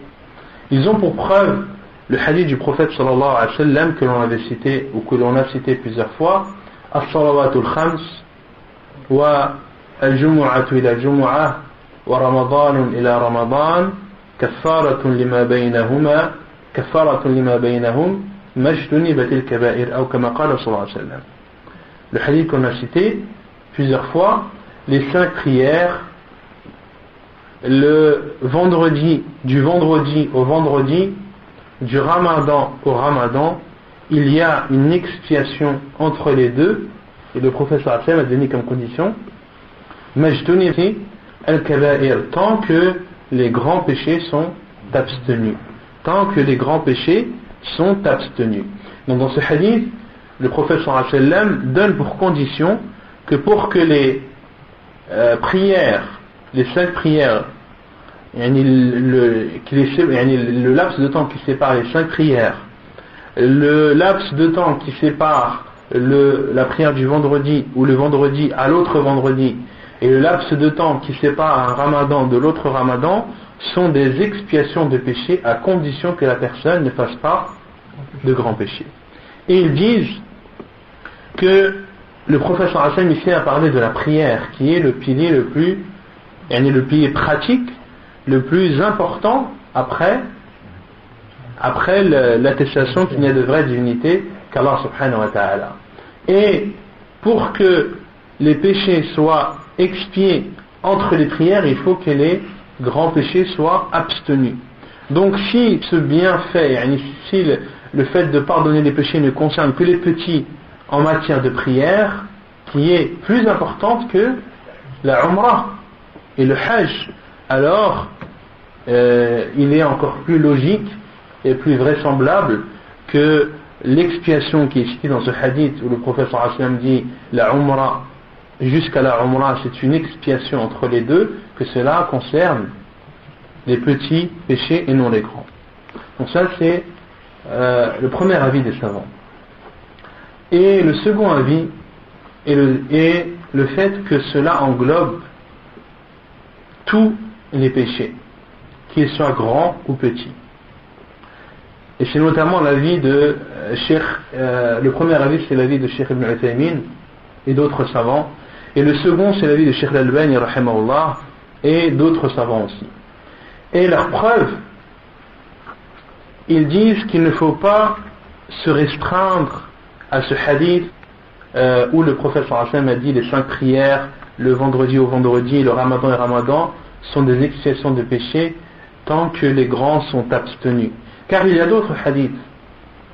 ils ont pour preuve le hadith du prophète sallallahu alayhi wa sallam que l'on avait cité ou que l'on a cité plusieurs fois, as-salawatul khams wa al-jumu'atu ila al-jumu'ah wa ramadan ila ramadan kaffaratun lima baynahuma kaffaratun lima baynahum majtunibat al-kaba'ir ou kama qala sallallahu alayhi wa sallam. Le hadith qu'on a cité plusieurs fois, les 5 prières le vendredi, du vendredi au vendredi, du ramadan au ramadan, il y a une expiation entre les deux, et le professeur Hassan a donné comme condition majtuni al-kaba'ir, tant que les grands péchés sont abstenus. Tant que les grands péchés sont abstenus. Donc dans ce hadith, le professeur Hassan donne pour condition que pour que les prières, les 5 prières, le laps de temps qui sépare les 5 prières, le laps de temps qui sépare la prière du vendredi ou le vendredi à l'autre vendredi, et le laps de temps qui sépare un ramadan de l'autre ramadan, sont des expiations de péché à condition que la personne ne fasse pas de grands péchés. Et ils disent que le professeur Hassan ici a parlé de la prière, qui est le pilier le pilier pratique, le plus important après l'attestation qu'il n'y a de vraie divinité qu'Allah subhanahu wa ta'ala. Et pour que les péchés soient expiés entre les prières, il faut que les grands péchés soient abstenus. Donc si ce bienfait, si le fait de pardonner les péchés ne concerne que les petits en matière de prière, qui est plus importante que la Umrah et le Hajj, alors il est encore plus logique et plus vraisemblable que l'expiation qui est citée dans ce hadith où le prophète sallallahu alayhi wa sallam dit la Umrah jusqu'à la Umrah, c'est une expiation entre les deux, que cela concerne les petits péchés et non les grands. Donc ça c'est le premier avis des savants. Et le second avis est le fait que cela englobe tous les péchés, qu'ils soient grands ou petits. Et c'est notamment l'avis de Cheikh, le premier avis c'est l'avis de Cheikh Ibn Uthaymin et d'autres savants, et le second c'est l'avis de Cheikh Al-Albani rahimahullah et d'autres savants aussi. Et leur preuve, ils disent qu'il ne faut pas se restreindre à ce hadith où le prophète sallallahu alayhi wa sallam a dit les 5 prières, le vendredi au vendredi, le ramadan et ramadan sont des expiations de péché tant que les grands sont abstenus. Car il y a d'autres hadiths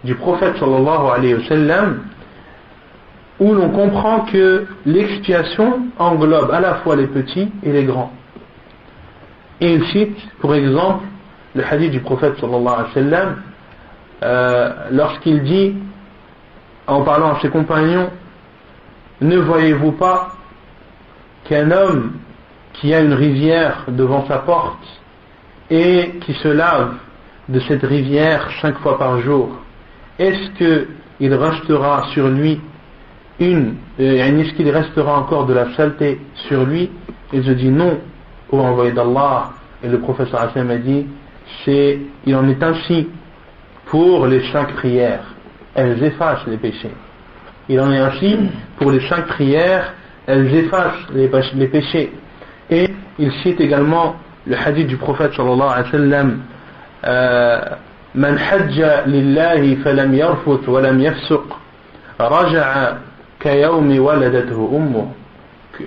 du prophète sallallahu alayhi wa sallam où l'on comprend que l'expiation englobe à la fois les petits et les grands. Et il cite, pour exemple, le hadith du prophète sallallahu alayhi wa sallam lorsqu'il dit, en parlant à ses compagnons, ne voyez-vous pas qu'un homme qui a une rivière devant sa porte et qui se lave de cette rivière 5 fois par jour, est-ce qu'il restera sur lui est-ce qu'il restera encore de la saleté sur lui? Et je dis non, ô envoyé d'Allah. Et le professeur Hassan a dit il en est ainsi pour les 5 prières. elles effacent les péchés. Il en est ainsi pour les 5 prières, elles effacent les péchés. Et il cite également le hadith du prophète sallallahu alayhi wa sallam, Man hajja lillahi falam yarfut wa lam yafsuq raja'a ka yawmi waladathu ummuh.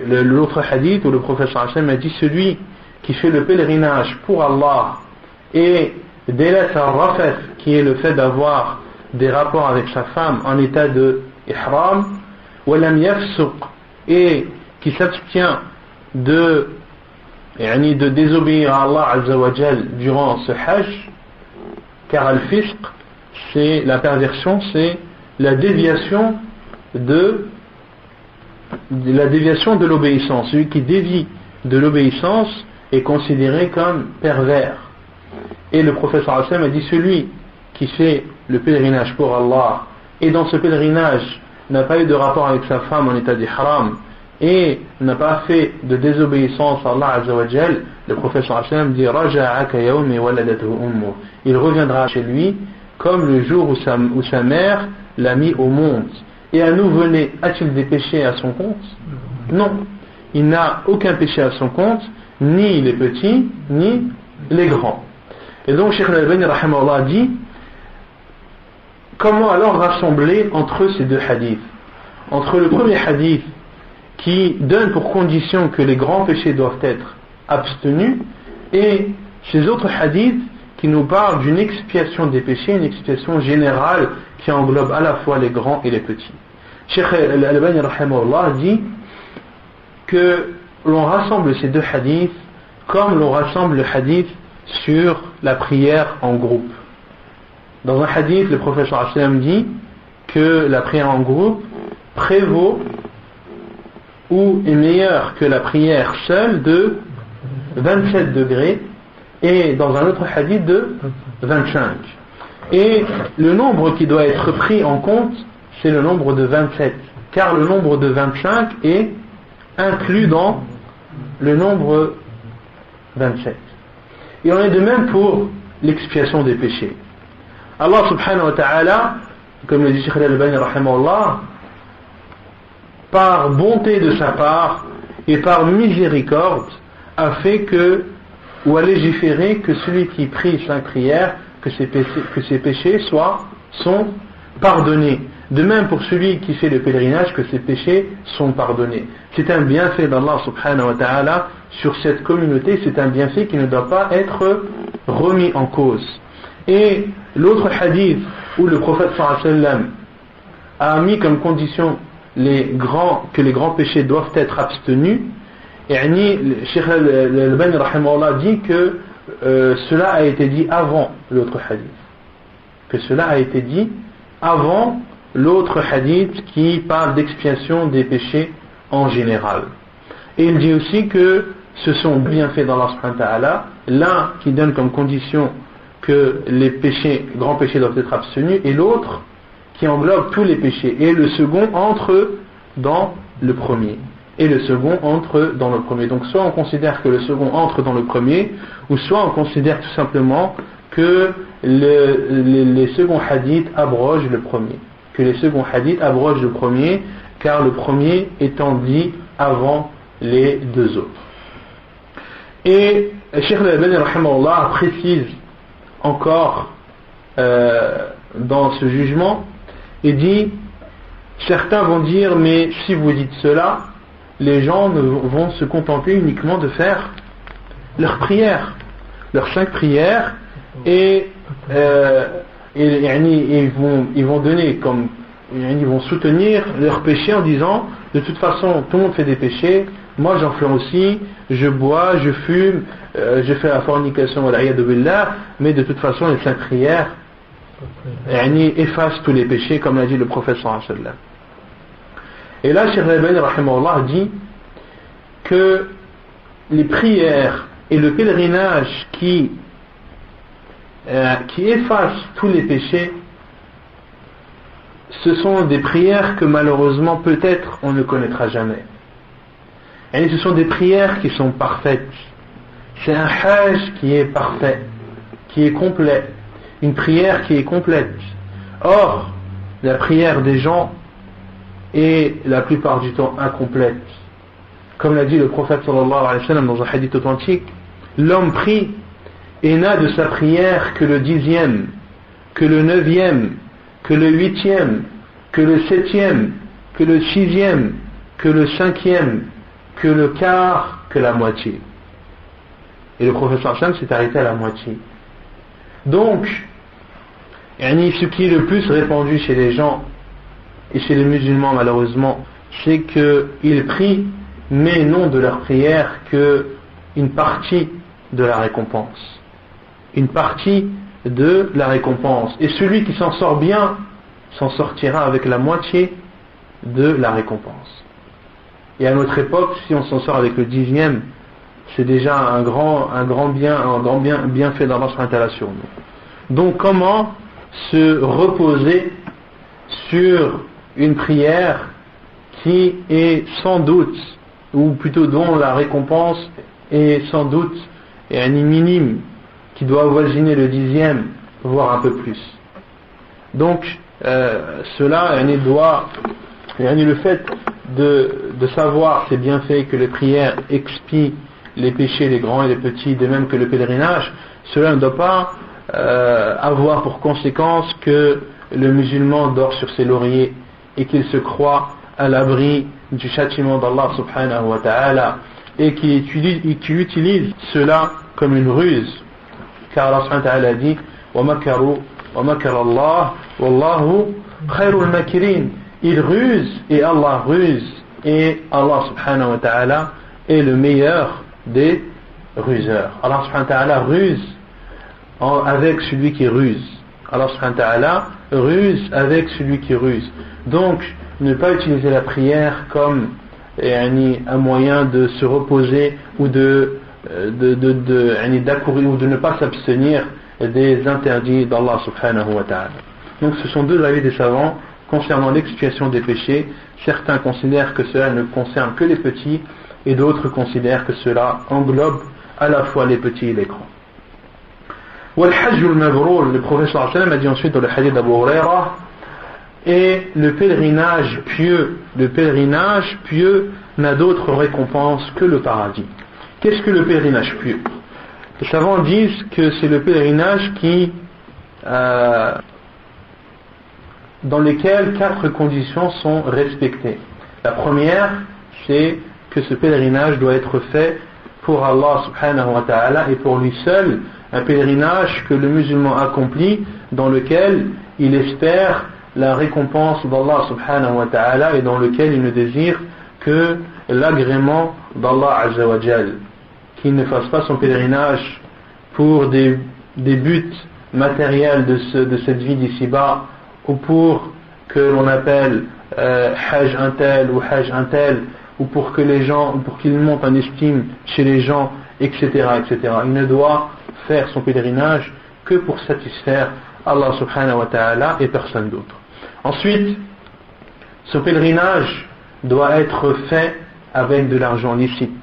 L'autre hadith où le prophète sallallahu alayhi wa sallam a dit, celui qui fait le pèlerinage pour Allah et délaisse al-rafath, qui est le fait d'avoir des rapports avec sa femme en état de ihram, wa lam yafsuq, et qui s'abstient de désobéir à Allah Azza wa Jal durant ce hajj, car al-fisq, c'est la perversion, c'est la déviation de l'obéissance. Celui qui dévie de l'obéissance est considéré comme pervers. Et le prophète sallallahu alayhi wa sallam a dit, celui qui fait le pèlerinage pour Allah et dans ce pèlerinage n'a pas eu de rapport avec sa femme en état d'ihram et n'a pas fait de désobéissance à Allah Azza wa Jal, le prophète sallallahu alayhi wa sallam dit, raja'a ka yawmi waladathu ummuh, il reviendra chez lui comme le jour où sa mère l'a mis au monde. Et à nous venez, a-t-il des péchés à son compte? Non, il n'a aucun péché à son compte, ni les petits ni les grands. Et donc Cheikh Al-Albani rahimahullah dit, comment alors rassembler entre ces deux hadiths? Entre le premier hadith qui donne pour condition que les grands péchés doivent être abstenus et ces autres hadiths qui nous parlent d'une expiation des péchés, une expiation générale qui englobe à la fois les grands et les petits. Cheikh Al-Albani rahimahullah dit que l'on rassemble ces deux hadiths comme l'on rassemble le hadith sur la prière en groupe. Dans un hadith, le prophète sallallahu alayhi wa sallam dit que la prière en groupe prévaut ou est meilleure que la prière seule de 27 degrés et dans un autre hadith de 25. Et le nombre qui doit être pris en compte, c'est le nombre de 27, car le nombre de 25 est inclus dans le nombre 27. Il en est de même pour l'expiation des péchés. Allah subhanahu wa ta'ala, comme le dit Cheikh Al-Albani rahimahullah, par bonté de sa part et par miséricorde, a fait que, ou a légiféré que celui qui prie 5 prières, que ses péchés sont pardonnés. De même pour celui qui fait le pèlerinage, que ses péchés sont pardonnés. C'est un bienfait d'Allah subhanahu wa ta'ala sur cette communauté, c'est un bienfait qui ne doit pas être remis en cause. Et l'autre hadith où le prophète sallallahu alayhi wa sallam a mis comme condition que les grands péchés doivent être abstenus, et Cheikh Al-Albani rahimahullah dit que cela a été dit avant l'autre hadith. Que cela a été dit avant l'autre hadith qui parle d'expiation des péchés en général. Et il dit aussi que ce sont bienfaits d'Allah subhanahu wa ta'ala, l'un qui donne comme condition que les grands péchés doivent être abstenus, et l'autre qui englobe tous les péchés. Et le second entre dans le premier. Et le second entre dans le premier. Donc soit on considère que le second entre dans le premier, ou soit on considère tout simplement que les seconds hadiths abrogent le premier. Que les seconds hadiths abrogent le premier, car le premier étant dit avant les deux autres. Et Cheikh Al-Albani rahimahullah précise encore dans ce jugement et dit, certains vont dire, mais si vous dites cela, les gens vont se contenter uniquement de faire leurs prières, leurs 5 prières, et ils vont donner comme, ils vont soutenir leurs péchés en disant, de toute façon tout le monde fait des péchés, moi j'en fais aussi, je bois, je fume, je fais la fornication, mais de toute façon les 5 prières effacent tous les péchés, comme l'a dit le prophète sallallahu alayhi wa sallam. Et là Cheikh Al-Albani rahimahullah dit que les prières et le pèlerinage qui effacent tous les péchés, ce sont des prières que malheureusement peut-être on ne connaîtra jamais. Et ce sont des prières qui sont parfaites. C'est un hajj qui est parfait, qui est complet, une prière qui est complète. Or, la prière des gens est la plupart du temps incomplète. Comme l'a dit le prophète sallallahu alayhi wa sallam dans un hadith authentique, l'homme prie et n'a de sa prière que le 10e, que le 9e, que le 8e, que le 7e, que le 6e, que le 5e, que le quart, que la moitié. Et le prophète sallallahu alayhi wa sallam s'est arrêté à la moitié. Donc, ce qui est le plus répandu chez les gens et chez les musulmans malheureusement, c'est qu'ils prient mais non de leur prière qu'une partie de la récompense. Une partie de la récompense. Et celui qui s'en sort bien s'en sortira avec la moitié de la récompense. Et à notre époque, si on s'en sort avec le 10e, c'est déjà un grand bienfait d'Allah subhanahu wa ta'ala sur nous. Donc comment se reposer sur une prière qui est sans doute, ou plutôt dont la récompense est sans doute minime, qui doit avoisiner le 10e, voire un peu plus. Donc cela doit, le fait de savoir ces bienfaits que les prières expient les péchés, les grands et les petits, de même que le pèlerinage, cela ne doit pas avoir pour conséquence que le musulman dort sur ses lauriers et qu'il se croit à l'abri du châtiment d'Allah subhanahu wa ta'ala et qu'il utilise cela comme une ruse, car Allah subhanahu wa ta'ala dit وَمَكَرُوا وَمَكَرَ اللَّهُ وَاللَّهُ خَيْرُ الْمَاكِرِينَ. Il ruse et Allah ruse, et Allah subhanahu wa ta'ala est le meilleur des ruseurs. Allah subhanahu wa ta'ala ruse avec celui qui ruse. Allah subhanahu wa ta'ala ruse avec celui qui ruse. Donc ne pas utiliser la prière comme un moyen de se reposer ou d'accourir ou de ne pas s'abstenir des interdits d'Allah subhanahu wa ta'ala. Donc ce sont deux avis des savants concernant l'expiation des péchés. Certains considèrent que cela ne concerne que les petits et d'autres considèrent que cela englobe à la fois les petits et les grands. والحج المبرور, le prophète sallallahu alayhi wa sallam a dit ensuite dans le hadith d'Abu Huraira, et le pèlerinage pieux n'a d'autre récompense que le paradis. Qu'est-ce que le pèlerinage pieux? Les savants disent que c'est le pèlerinage dans lequel 4 conditions sont respectées. La première, c'est que ce pèlerinage doit être fait pour Allah subhanahu wa ta'ala et pour lui seul, un pèlerinage que le musulman accomplit dans lequel il espère la récompense d'Allah subhanahu wa ta'ala et dans lequel il ne désire que l'agrément d'Allah azza wa jal, qu'il ne fasse pas son pèlerinage pour des buts matériels de cette vie d'ici-bas ou pour que l'on appelle hajj un tel ou hajj un tel ou pour que les gens, ou pour qu'il monte en estime chez les gens, etc., etc. Il ne doit faire son pèlerinage que pour satisfaire Allah subhanahu wa ta'ala et personne d'autre. Ensuite, ce pèlerinage doit être fait avec de l'argent licite.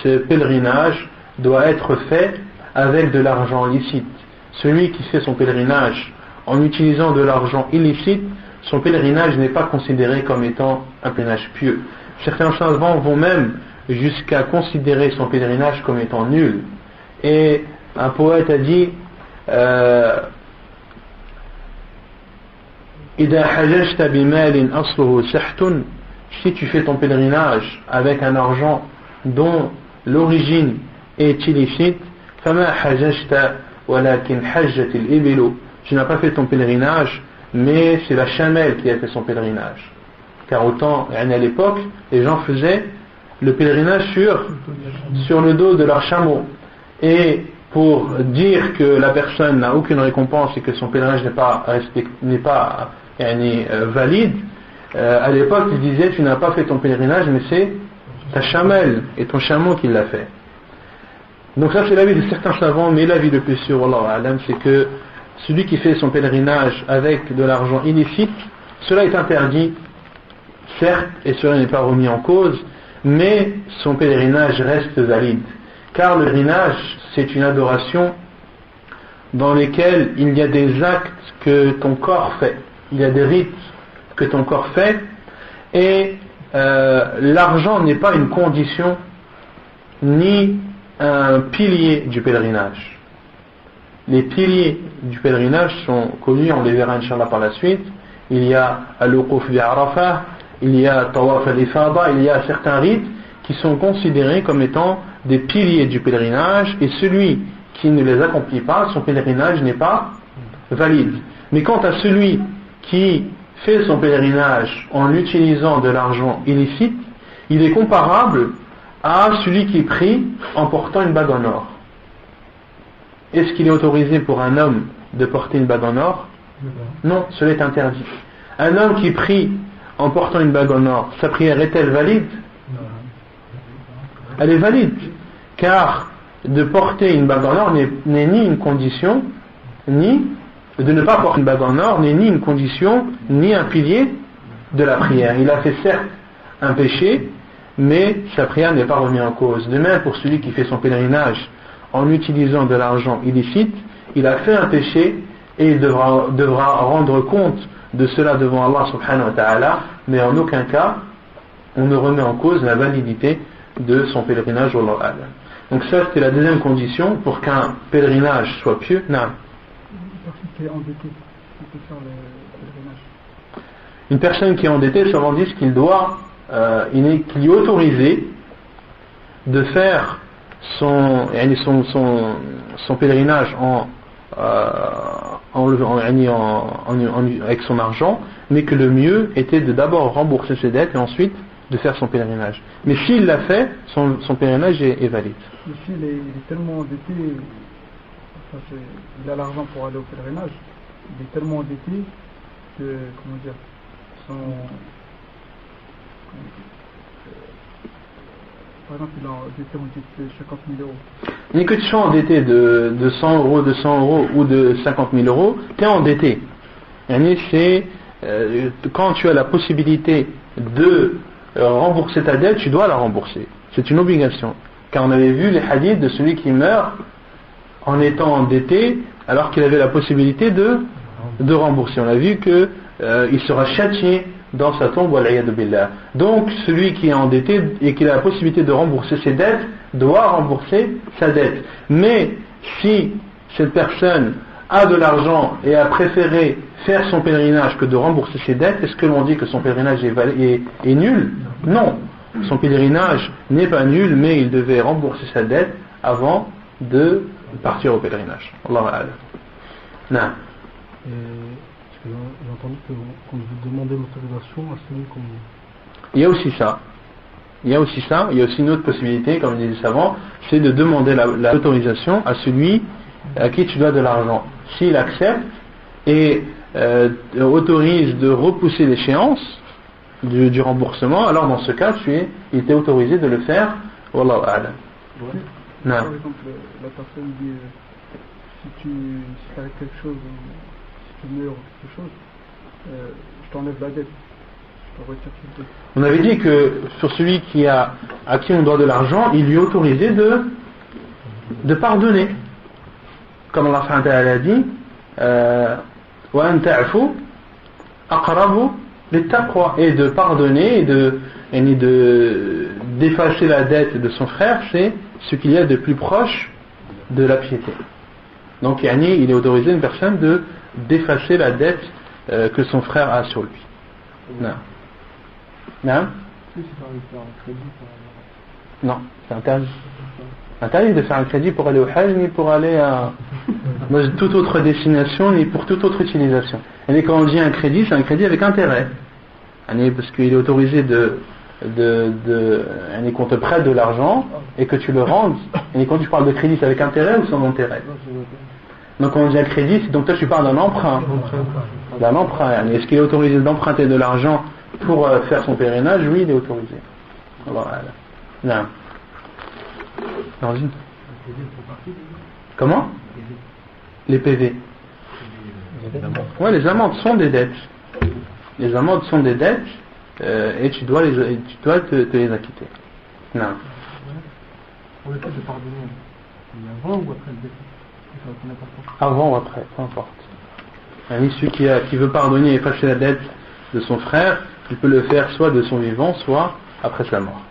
Ce pèlerinage doit être fait avec de l'argent licite. Celui qui fait son pèlerinage en utilisant de l'argent illicite, son pèlerinage n'est pas considéré comme étant un pèlerinage pieux. Certains savants vont même jusqu'à considérer son pèlerinage comme étant nul. Et un poète a dit si tu fais ton pèlerinage avec un argent dont l'origine est illicite, tu n'as pas fait ton pèlerinage, mais c'est la chamelle qui a fait son pèlerinage. Car autant, à l'époque, les gens faisaient le pèlerinage sur le dos de leur chameau. Et pour dire que la personne n'a aucune récompense et que son pèlerinage n'est pas valide, à l'époque ils disaient tu n'as pas fait ton pèlerinage, mais c'est ta chamelle et ton chameau qui l'a fait. Donc ça c'est l'avis de certains savants, mais l'avis le plus sûr, wallahu a'lam, c'est que celui qui fait son pèlerinage avec de l'argent illicite, cela est interdit, certes, et cela n'est pas remis en cause, mais son pèlerinage reste valide. Car le pèlerinage, c'est une adoration dans laquelle il y a des actes que ton corps fait. il y a des rites que ton corps fait, et l'argent n'est pas une condition ni un pilier du pèlerinage. Les piliers du pèlerinage sont connus, on les verra Inch'Allah par la suite. Il y a al-Wuquf bi Arafah, il y a Tawaf al-Ifada, il y a certains rites qui sont considérés comme étant des piliers du pèlerinage, et celui qui ne les accomplit pas, son pèlerinage n'est pas valide. Mais quant à celui qui fait son pèlerinage en utilisant de l'argent illicite, il est comparable à celui qui prie en portant une bague en or. Est-ce qu'il est autorisé pour un homme de porter une bague en or? Non, cela est interdit. Un homme qui prie en portant une bague en or, sa prière est-elle valide? Elle est valide, car de porter une bague en or n'est ni une condition, ni de ne pas porter une bague en or n'est ni une condition, ni un pilier de la prière. Il a fait certes un péché, mais sa prière n'est pas remise en cause. De même pour celui qui fait son pèlerinage en utilisant de l'argent illicite, il a fait un péché et il devra rendre compte de cela devant Allah subhanahu wa ta'ala, mais en aucun cas on ne remet en cause la validité de son pèlerinage. Donc ça, c'était la deuxième condition pour qu'un pèlerinage soit pieux. Non. Qui est endetté, qui peut faire le pèlerinage. Une personne qui est endettée, savants disent qu'il qu'il est autorisé de faire son pèlerinage avec son argent, mais que le mieux était de d'abord rembourser ses dettes et ensuite de faire son pèlerinage. Mais s'il l'a fait, son pèlerinage est valide. Ici, il est tellement endetté. Il a l'argent pour aller au pèlerinage, il est tellement endetté que, comment dire, par exemple, il est endetté de 50 000 euros. Mais que tu sois endetté de 100 euros, de 100 euros ou de 50 000 euros, tu es endetté. C'est quand tu as la possibilité de rembourser ta dette, tu dois la rembourser. C'est une obligation. Car on avait vu les hadiths de celui qui meurt en étant endetté alors qu'il avait la possibilité de rembourser. On a vu que il sera châtié dans sa tombe, wal-iyadu billah. Donc celui qui est endetté et qui a la possibilité de rembourser ses dettes doit rembourser sa dette. Mais si cette personne a de l'argent et a préféré faire son pèlerinage que de rembourser ses dettes, est-ce que l'on dit que son pèlerinage est nul? Non, son pèlerinage n'est pas nul, mais il devait rembourser sa dette avant de partir au pèlerinage. Allahu a'lam. Non. Parce que j'ai entendu qu'on devait demander l'autorisation à celui qu'on... Il y a aussi ça. Il y a aussi une autre possibilité, comme disent les savants, c'est de demander l'autorisation à celui à qui tu dois de l'argent. S'il accepte et autorise de repousser l'échéance du remboursement, alors dans ce cas, il t'est autorisé de le faire. Wallahu a'lam. Non. Par exemple, la personne dit si tu arrêtes quelque chose, si tu meurs ou quelque chose, je t'enlève la dette. Je te retire cette dette. On avait dit que sur celui à qui on doit de l'argent, il lui est autorisé de pardonner. Comme Allah subhanahu wa ta'ala a dit, wa an ta'fu aqrabu lit-taqwa, et de pardonner et d'effacer la dette de son frère, c'est ce qu'il y a de plus proche de la piété. Donc il est autorisé une personne d'effacer la dette que son frère a sur lui. Non. Non. Non, c'est interdit. Interdit de faire un crédit pour aller au Hajj, ni pour aller dans toute autre destination, ni pour toute autre utilisation. Et quand on dit un crédit, c'est un crédit avec intérêt. Parce qu'il est autorisé qu'on te prête de l'argent et que tu le rendes. Et quand tu parles de crédit, c'est avec intérêt ou sans intérêt? Donc quand on dit un crédit, c'est donc toi tu parles d'un emprunt. D'un emprunt. Est-ce qu'il est autorisé d'emprunter de l'argent pour faire son pèlerinage? Oui, il est autorisé. Voilà. Non. Vas-y. Comment? Les PV. Ouais, les amendes sont des dettes. Les amendes sont des dettes et tu dois te les acquitter. Non. Pour le fait de pardonner, il y a avant ou après le décès? Avant ou après, peu importe. Celui qui veut pardonner et effacer la dette de son frère, il peut le faire soit de son vivant, soit après sa mort.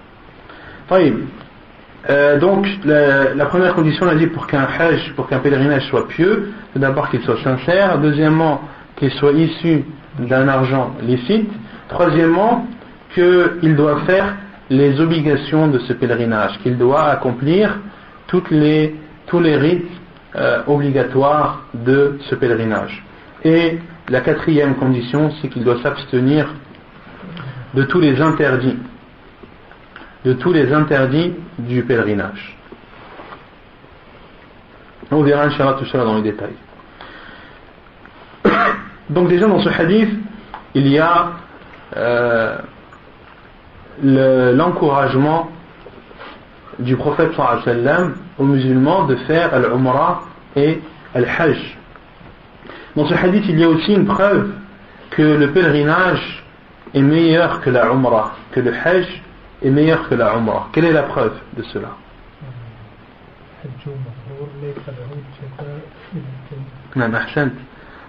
Donc la première condition, on a dit, pour qu'un pèlerinage soit pieux, c'est d'abord qu'il soit sincère. Deuxièmement, qu'il soit issu d'un argent licite. Troisièmement, qu'il doit faire les obligations de ce pèlerinage, qu'il doit accomplir tous les rites obligatoires de ce pèlerinage. Et la quatrième condition, c'est qu'il doit s'abstenir de tous les interdits du pèlerinage. On verra Inch'Allah tout cela dans les détails. Donc déjà dans ce hadith, il y a l'encouragement du prophète sallallahu alayhi wa sallam aux musulmans de faire al-umrah et al-hajj. Dans ce hadith, il y a aussi une preuve que le pèlerinage est meilleur que la umrah, que le hajj est meilleur que la umrah. Quelle est la preuve de cela?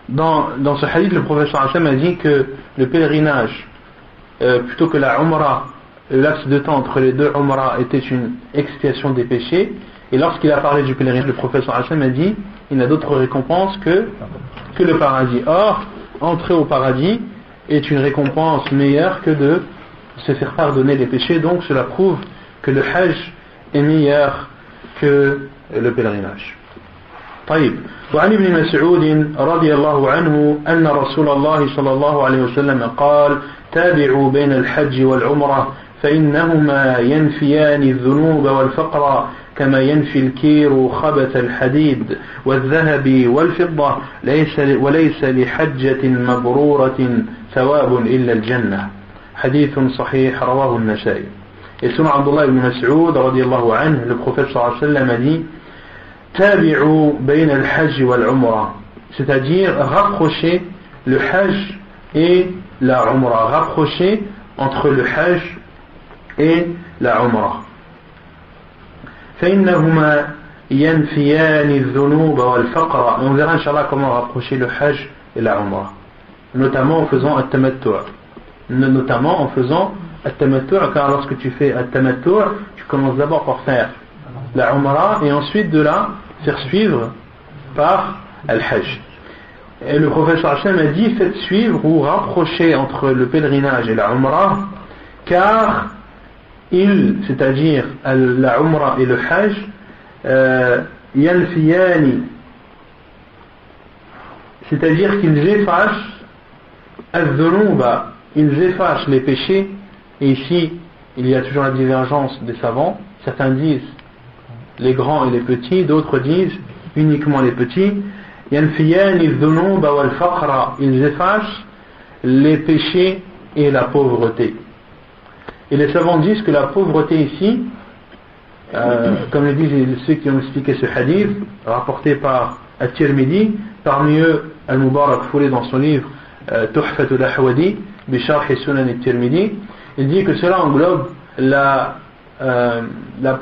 Dans ce hadith, le prophète sallallahu alayhi wa sallam a dit que le pèlerinage, plutôt que la umrah, le laps de temps entre les deux umrah était une expiation des péchés. Et lorsqu'il a parlé du pèlerinage, le prophète sallallahu alayhi wa sallam a dit il n'a d'autre récompense que le paradis. Or, entrer au paradis est une récompense meilleure que de se faire pardonner les péchés. Donc cela prouve que le hajj est meilleur que le pèlerinage. طيب وعن ابن مسعود رضي الله عنه أن رسول الله صلى الله عليه وسلم قال تابعوا بين الحج والعمرة فإنهما ينفيان الذنوب والفقر كما ينفي الكير خبث الحديد والذهب والفضة وليس لحجة مبرورة ثواب إلا الجنة. حديث صحيح رواه النسائي. Et selon Abdullah ibn Mas'ud radiyallahu anhu, le prophète sallallahu alayhi wa sallam a dit tabi'u bayna al-hajj wal-umrah, c'est-à-dire rapprocher le hajj et la umrah, rapprocher entre le hajj et la umrah. فإنهما ينفيان الذنوب والفقر. On verra Inch'Allah comment rapprocher le hajj et la umrah, notamment en faisant at-tamattu'. Car lorsque tu fais at-tamattu', tu commences d'abord par faire la umrah et ensuite de la faire suivre par al-hajj. Et le prophète sallallahu alayhi wa sallam a dit faites suivre ou rapprocher entre le pèlerinage et la umrah, car c'est-à-dire la umrah et le hajj, yanfiyani, c'est-à-dire qu'ils effacent al-dhunuba, ils effacent les péchés. Et ici il y a toujours la divergence des savants. Certains disent les grands et les petits, d'autres disent uniquement les petits. yanfiyani al-dhunuba wal-faqra, ils effacent les péchés et la pauvreté. Et les savants disent que la pauvreté ici, comme le disent ceux qui ont expliqué ce hadith, rapporté par At-Tirmidhi, parmi eux Al-Mubarak Foulé dans son livre Tuhfatul Ahwadi, Bisharh Sunan At-Tirmidhi, il dit que cela englobe la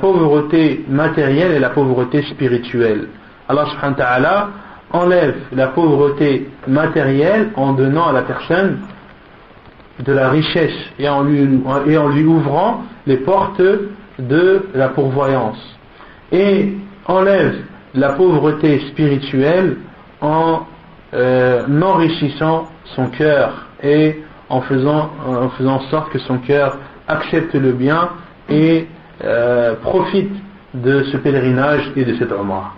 pauvreté matérielle et la pauvreté spirituelle. Allah subhanahu wa ta'ala enlève la pauvreté matérielle en donnant à la personne de la richesse et en lui ouvrant les portes de la pourvoyance, et enlève la pauvreté spirituelle en enrichissant son cœur et en faisant en sorte que son cœur accepte le bien et profite de ce pèlerinage et de cette umrah.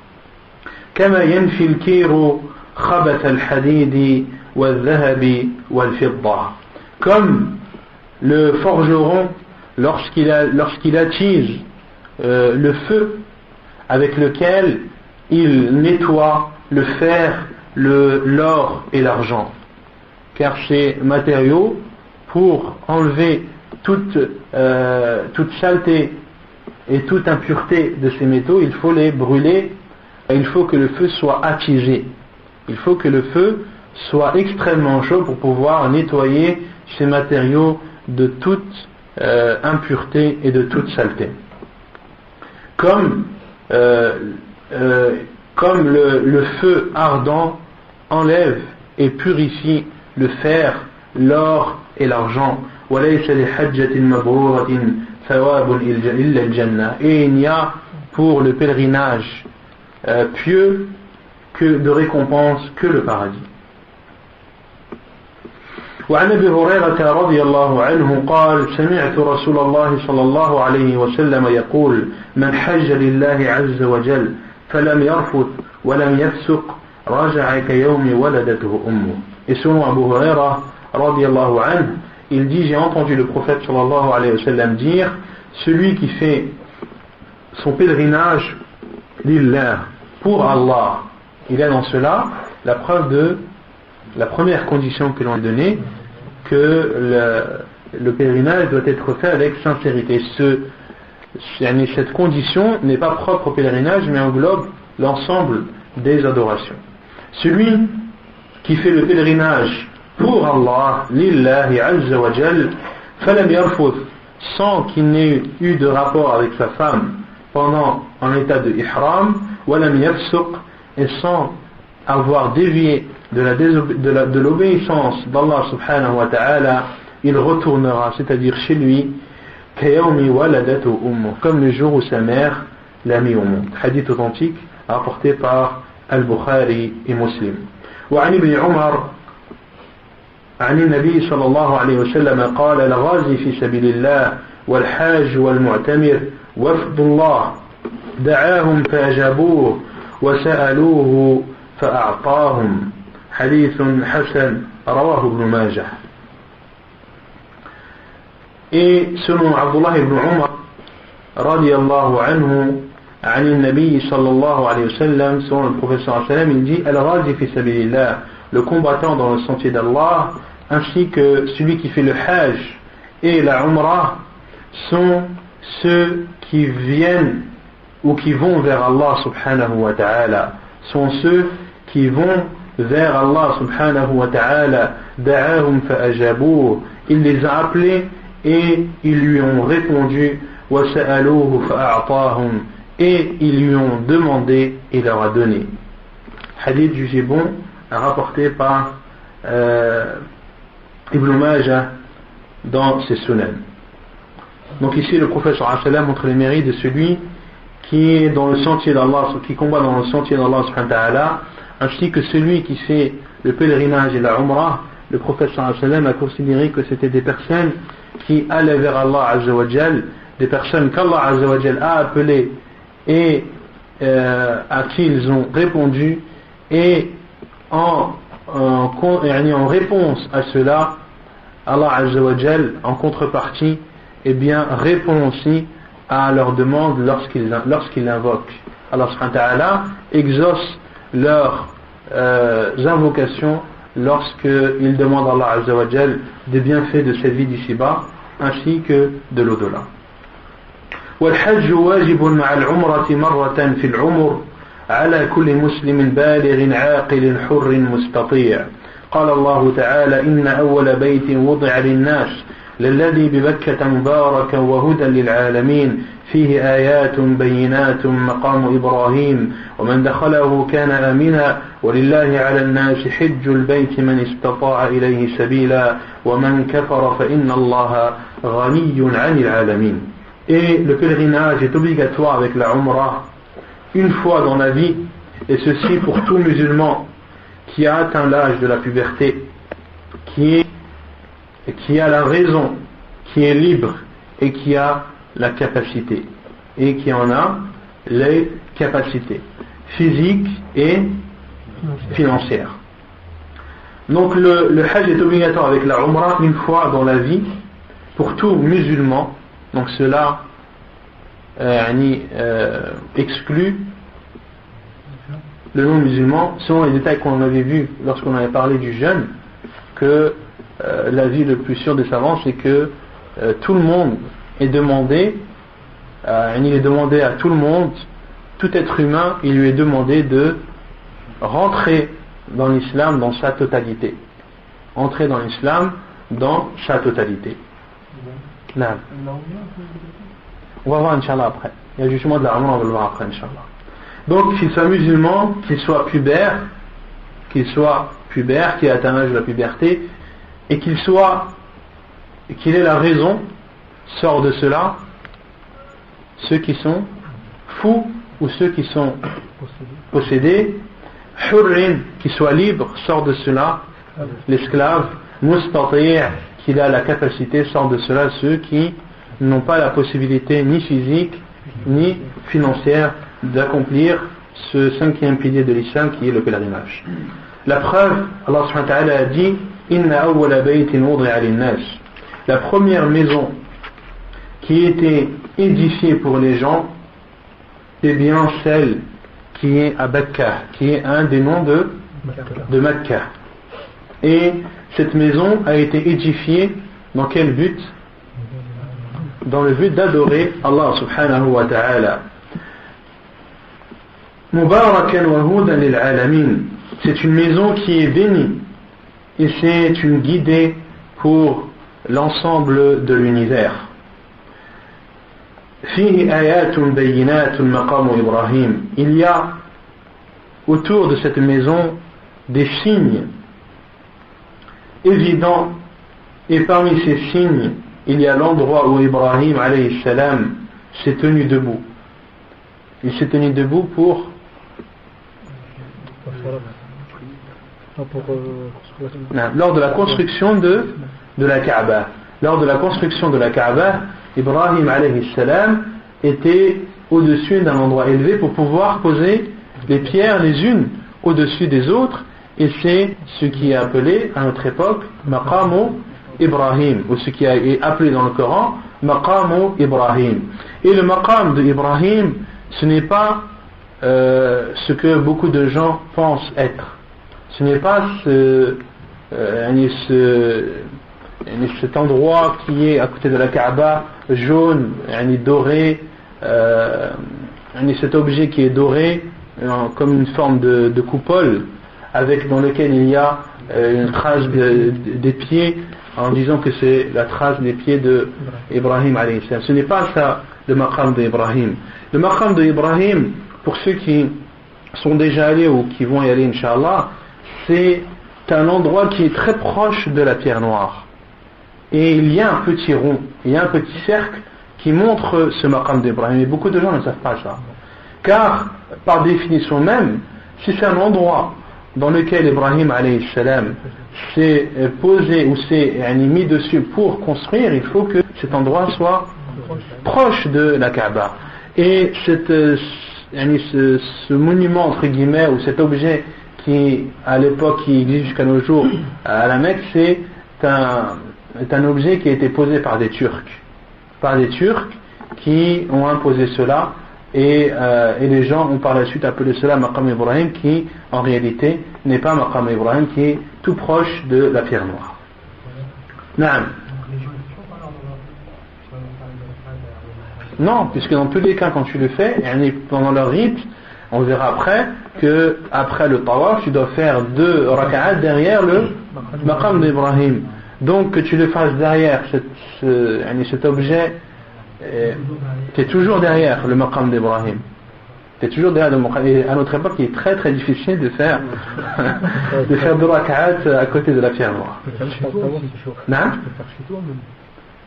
كما ينفي الكير خبث الحديد والذهب والفضة. Comme le forgeron lorsqu'il attise le feu avec lequel il nettoie le fer, l'or et l'argent, car ces matériaux, pour enlever toute saleté et toute impureté de ces métaux, il faut les brûler, et il faut que le feu soit attisé, il faut que le feu soit extrêmement chaud pour pouvoir nettoyer ces matériaux de toute impureté et de toute saleté. Comme le feu ardent enlève et purifie le fer, l'or et l'argent. Et il n'y a pour le pèlerinage pieux que de récompense que le paradis. وعن أبي هريرة رضي الله عنه قال سمعت رسول الله صلى الله عليه وسلم يقول من حج لله عز وجل فلم يرفث ولم يفسق رجع كيوم ولدته أمه. Et selon Abu Huraira رضي الله عنه, il dit, j'ai entendu le prophète sallallahu alayhi wa sallam dire, celui qui fait son pèlerinage lillah, pour Allah, il y a dans cela la preuve de la première condition que l'on a donnée, que le pèlerinage doit être fait avec sincérité. Cette condition n'est pas propre au pèlerinage, mais englobe l'ensemble des adorations. Celui qui fait le pèlerinage pour Allah, lillahi azza wa jal, falam yarfuth, sans qu'il n'ait eu de rapport avec sa femme pendant en état de ihram, walam yafsuq, et sans avoir dévié de l'obéissance d'Allah subhanahu wa ta'ala, il retournera, c'est-à-dire chez lui, kayawmi waladatu ummu, comme le jour où sa mère l'a mis au monde. Hadith authentique rapporté par Al-Bukhari et Muslim. وعن ابن عمر عن النبي صلى الله عليه وسلم قال الغازي في سبيل الله والحاج والمعتمر وفد الله دعاهم فأجابوه وسألوه فأعطاهم حديث حسن رواه ابن ماجه. Et selon Abdullah ibn Umar radiyallahu anhu عن النبي صلى الله عليه وسلم, selon le prophète sallallahu alayhi wa sallam, il dit al-ghazi fi sabilillah, le combattant dans le sentier d'Allah, ainsi que celui qui fait le hajj et la umrah, sont ceux qui viennent ou qui vont vers Allah subhanahu wa ta'ala, sont ceux qui vont vers Allah subhanahu wa ta'ala. Da'ahum fa'ajabuh, il les a appelés et ils lui ont répondu. Wa sa'aluhu fa'a'tahum, et ils lui ont demandé et leur a donné. Hadith jugé bon, rapporté par Ibn Majah dans ses sunan. Donc ici le prophète sallallahu alayhi wa sallam montre les mérites de celui qui est dans le sentier d'Allah, qui combat dans le sentier d'Allah subhanahu wa ta'ala, ainsi que celui qui fait le pèlerinage et la umrah. Le prophète sallallahu alayhi wa sallam a considéré que c'était des personnes qui allaient vers Allah azza wa jal, des personnes qu'Allah azza wa jal a appelées et à qui ils ont répondu, et en réponse à cela, Allah azza wa jal, en contrepartie, eh bien, répond aussi à leurs demandes lorsqu'ils invoquent. Allah subhanahu wa ta'ala exauce leurs invocations lorsqu'ils demandent à Allah azza wa jal des bienfaits de cette vie d'ici-bas ainsi que de l'au-delà. والحج واجب مع العمرة مرة في العمر على كل مسلم بالغ عاقل حر مستطيع. قال الله تعالى إن أول بيت وضع للناس للذي ببكة مباركا وهدى للعالمين فيه آيات بينات مقام إبراهيم ومن دخله كان آمنا ولله على الناس حج البيت من استطاع إليه سبيلا ومن كفر فإن الله غني عن العالمين. Et le pèlerinage est obligatoire avec la Umrah une fois dans la vie, et ceci pour tout musulman qui a atteint l'âge de la puberté, qui a la raison, qui est libre et qui a la capacité, et qui en a les capacités physiques et financières. Donc le hajj est obligatoire avec la Umrah une fois dans la vie pour tout musulman. Donc cela exclut le non-musulman, selon les détails qu'on avait vus lorsqu'on avait parlé du jeûne, que l'avis le plus sûr des savants, c'est que tout le monde est demandé, il est demandé à tout le monde, tout être humain, il lui est demandé de rentrer dans l'islam dans sa totalité. Entrer dans l'islam dans sa totalité. Là. On va voir Inch'Allah après. Il y a le jugement de la Ramadan, on va le voir après Inch'Allah. Donc qu'il soit musulman, qu'il soit pubère, qu'il soit pubère, qu'il ait atteint l'âge de la puberté, et qu'il ait la raison, sort de cela ceux qui sont fous ou ceux qui sont possédés. Hurrin, qui soit libre, sort de cela l'esclave. Mustati', qu'il a la capacité, sort de cela ceux qui n'ont pas la possibilité ni physique ni financière d'accomplir ce 5e pilier de l'islam qui est le pèlerinage. La preuve, Allah subhanahu wa ta'ala a dit Inna awwala baytin wudi'a lin-nas. La première maison qui était édifiée pour les gens, c'est bien celle qui est à Bakka, qui est un des noms de Mecca. Et cette maison a été édifiée dans quel but? Dans le but d'adorer Allah subhanahu wa ta'ala. Mubarakan wa hudan lil alamin. C'est une maison qui est bénie et c'est une guidée pour l'ensemble de l'univers. Fihi ayatun bayyinatun maqamu Ibrahim. Il y a autour de cette maison des signes évidents, et parmi ces signes il y a l'endroit où Ibrahim alayhi salam s'est tenu debout. Il s'est tenu debout pour lors de la construction de la Kaaba. Lors de la construction de la Kaaba, Ibrahim alayhi salam était au-dessus d'un endroit élevé pour pouvoir poser les pierres les unes au-dessus des autres, et c'est ce qui est appelé à notre époque Maqamu Ibrahim, ou ce qui est appelé dans le Coran Maqamu Ibrahim. Et le Maqam de Ibrahim, ce n'est pas ce que beaucoup de gens pensent être. Ce n'est pas cet endroit qui est à côté de la Kaaba, jaune, doré, cet objet qui est doré comme une forme de coupole, dans lequel il y a une trace des pieds, en disant que c'est la trace des pieds de Ibrahim alayhi salam. Ce n'est pas ça le maqam de Ibrahim. Le maqam de Ibrahim, pour ceux qui sont déjà allés ou qui vont y aller Inch'Allah, c'est un endroit qui est très proche de la pierre noire. Et il y a un petit rond, il y a un petit cercle qui montre ce maqam d'Ibrahim. Et beaucoup de gens ne savent pas ça. Car, par définition même, si c'est un endroit dans lequel Ibrahim alayhi salam s'est posé ou s'est mis dessus pour construire, il faut que cet endroit soit proche de la Kaaba. Et ce monument entre guillemets, ou cet objet qui à l'époque qui existe jusqu'à nos jours à la Mecque, c'est un objet qui a été posé par des Turcs qui ont imposé cela, et les gens ont par la suite appelé cela Maqam Ibrahim, qui en réalité n'est pas Maqam Ibrahim, qui est tout proche de la pierre noire. Naam. Non, puisque dans tous les cas quand tu le fais, pendant leur rite, on verra après que après le tawaf tu dois faire 2 raka'at derrière le Maqam d'Ibrahim. Donc que tu le fasses derrière cet objet, tu es toujours derrière le Maqam d'Ibrahim. Tu es toujours derrière le Maqam. Et à notre époque, il est très très difficile de faire 2 raka'at à côté de la pierre noire. Non?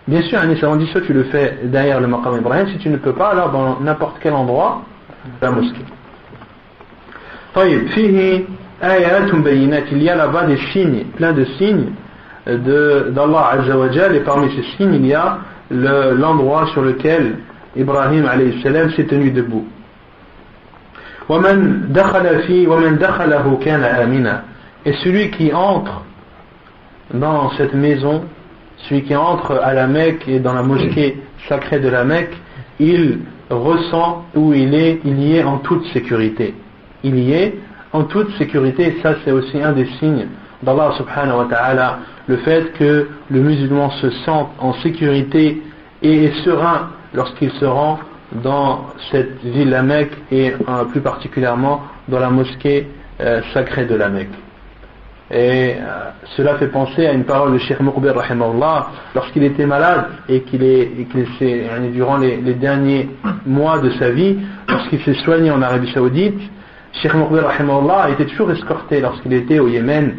Bien sûr, on dit soit tu le fais derrière le Maqam Ibrahim, si tu ne peux pas, alors dans n'importe quel endroit de la mosquée. Il y a là-bas des signes, plein de signes d'Allah Azza wa Jal, et parmi ces signes il y a l'endroit sur lequel Ibrahim alayhi salam s'est tenu debout. Et celui qui entre dans cette maison, celui qui entre à la Mecque et dans la mosquée sacrée de la Mecque, il ressent où il y est en toute sécurité. Il y est en toute sécurité, et ça c'est aussi un des signes d'Allah subhanahu wa ta'ala, le fait que le musulman se sente en sécurité et est serein lorsqu'il se rend dans cette ville la Mecque, et plus particulièrement dans la mosquée sacrée de la Mecque. Et cela fait penser à une parole de Cheikh Muqbil rahimahullah lorsqu'il était malade et qu'il s'est, durant les derniers mois de sa vie, lorsqu'il s'est soigné en Arabie Saoudite, Cheikh Muqbil rahimahullah était toujours escorté lorsqu'il était au Yémen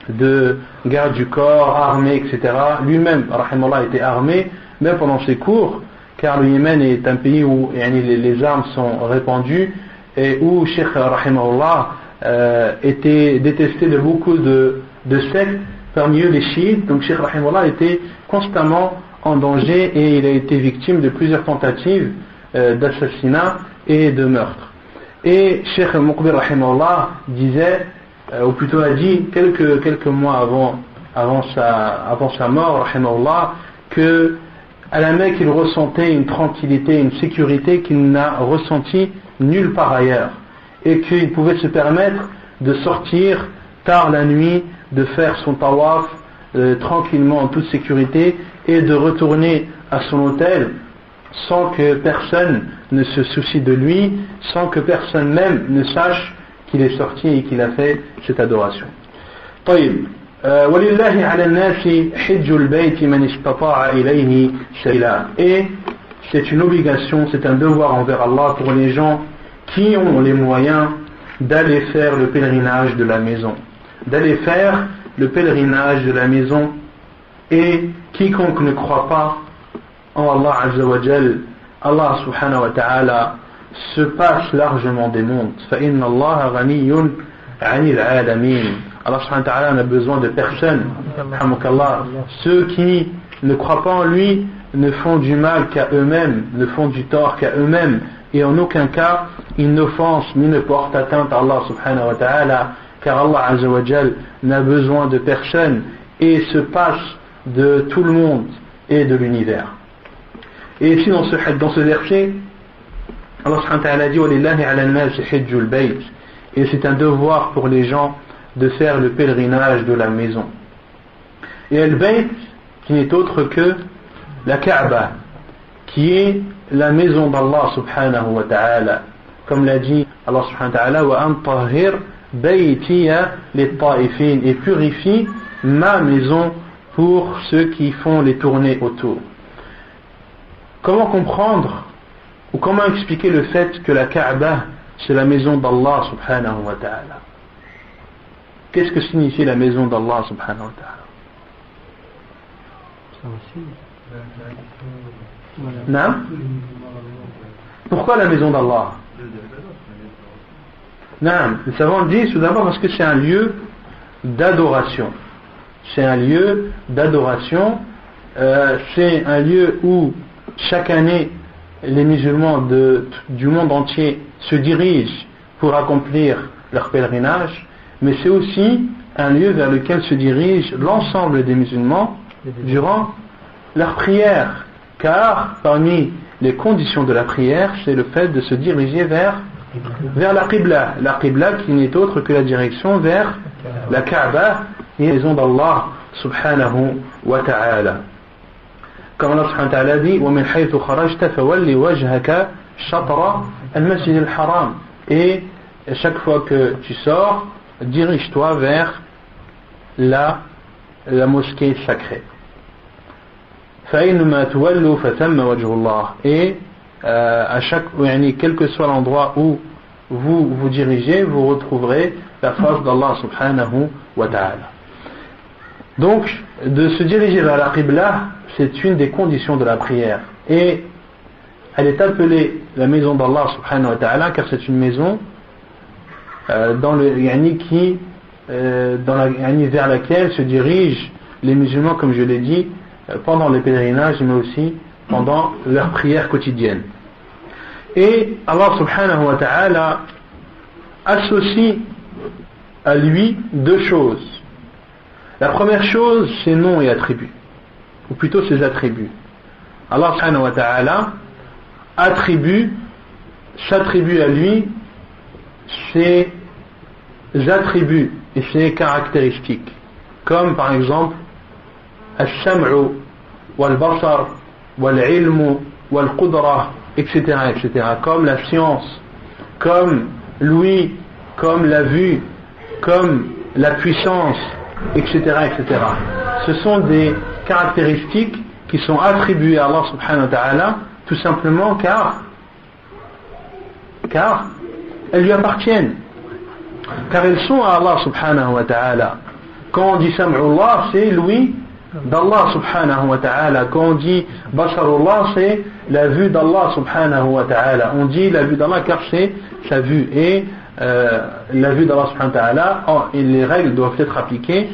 de garde du corps, armés, etc. Lui-même, rahimahullah, était armé, même pendant ses cours, car le Yémen est un pays où les armes sont répandues et où Cheikh rahimahullah était détesté de beaucoup de sectes, parmi eux les chiites. Donc Cheikh rahimahullah était constamment en danger et il a été victime de plusieurs tentatives d'assassinat et de meurtre. Et Cheikh Muqbil rahimahullah disait, ou plutôt a dit quelques mois avant sa mort rahimahullah, que à la Mecque il ressentait une tranquillité, une sécurité qu'il n'a ressenti nulle part ailleurs, et qu'il pouvait se permettre de sortir tard la nuit, de faire son tawaf tranquillement en toute sécurité et de retourner à son hôtel sans que personne ne se soucie de lui, sans que personne même ne sache qu'il est sorti et qu'il a fait cette adoration. طيب ولله على الناس حج البيت من استطاع إليه سبيلا. Et c'est une obligation, c'est un devoir envers Allah pour les gens qui ont les moyens d'aller faire le pèlerinage de la maison, d'aller faire le pèlerinage de la maison. Et quiconque ne croit pas en Allah Azza wa Jal, Allah subhanahu wa ta'ala se passe largement des mondes. فَإِنَّ اللَّهَ غَنِيٌّ عَنِ الْعَالَمِينَ. Allah subhanahu wa ta'ala n'a besoin de personne. Ceux qui ne croient pas en lui ne font du mal qu'à eux-mêmes, ne font du tort qu'à eux-mêmes, et en aucun cas ils n'offensent ni ne portent atteinte à Allah subhanahu wa ta'ala, car Allah Azza wa Jal n'a besoin de personne et se passe de tout le monde et de l'univers. Et ici dans ce verset, Allah subhanahu wa ta'ala dit وَلِلَّهِ عَلَى النَّاسِ حِجُّ الْبَيْتِ, et c'est un devoir pour les gens de faire le pèlerinage de la maison. Et al-Bayt, qui n'est autre que la Kaaba, qui est la maison d'Allah subhanahu wa ta'ala, comme l'a dit Allah subhanahu wa ta'ala وَأَنْ طَهِرْ بَيْتِيَ لِلطَّائِفِينَ, et purifie ma maison pour ceux qui font les tournées autour. Comment comprendre ou comment expliquer le fait que la Kaaba c'est la maison d'Allah subhanahu wa ta'ala? Qu'est-ce que signifie la maison d'Allah subhanahu wa ta'ala? Non? Pourquoi la maison d'Allah? Non, les savants disent tout d'abord parce que c'est un lieu d'adoration. C'est un lieu d'adoration, c'est un lieu où chaque année les musulmans du monde entier se dirigent pour accomplir leur pèlerinage, mais c'est aussi un lieu vers lequel se dirigent l'ensemble des musulmans durant leur prière, car parmi les conditions de la prière, c'est le fait de se diriger vers la Qibla qui n'est autre que la direction vers la Kaaba, et la maison d'Allah subhanahu wa ta'ala. Comme Allah subhanahu wa ta'ala dit وَمِنْ حَيْثُ خَرَجْتَ فَوَلِّ وَجْهَكَ شَطْرَ الْمَسْجِدِ الْحَرَامِ, et chaque fois que tu sors, dirige-toi vers la mosquée sacrée. فَإِنُّمَا تُوَلُّوا فَثَمَّ وَجْهُ اللَّهِ, et quel que soit l'endroit où vous vous dirigez, vous retrouverez la face d'Allah subhanahu wa ta'ala. Donc, de se diriger vers la Qibla, c'est une des conditions de la prière. Et elle est appelée la maison d'Allah subhanahu wa ta'ala, car c'est une maison vers laquelle se dirigent les musulmans, comme je l'ai dit, pendant les pèlerinages, mais aussi pendant leur prière quotidienne. Et Allah subhanahu wa ta'ala associe à lui deux choses. La première chose, ses noms et attributs, ou plutôt ses attributs. Allah subhanahu wa ta'ala s'attribue à lui ses attributs et ses caractéristiques, comme par exemple al-sam'u wal-basar wal-ilmu wal-qudra, etc., etc., comme la science, comme l'ouïe, comme la vue, comme la puissance, etc., etc. Ce sont des caractéristiques qui sont attribuées à Allah subhanahu wa ta'ala, tout simplement car elles lui appartiennent. car elles sont à Allah subhanahu wa ta'ala. Quand on dit sam'ullah, c'est l'ouïe d'Allah subhanahu wa ta'ala. Quand on dit basarullah, c'est la vue d'Allah subhanahu wa ta'ala. On dit la vue d'Allah car c'est sa vue. Et la vue d'Allah subhanahu wa ta'ala, et les règles doivent être appliquées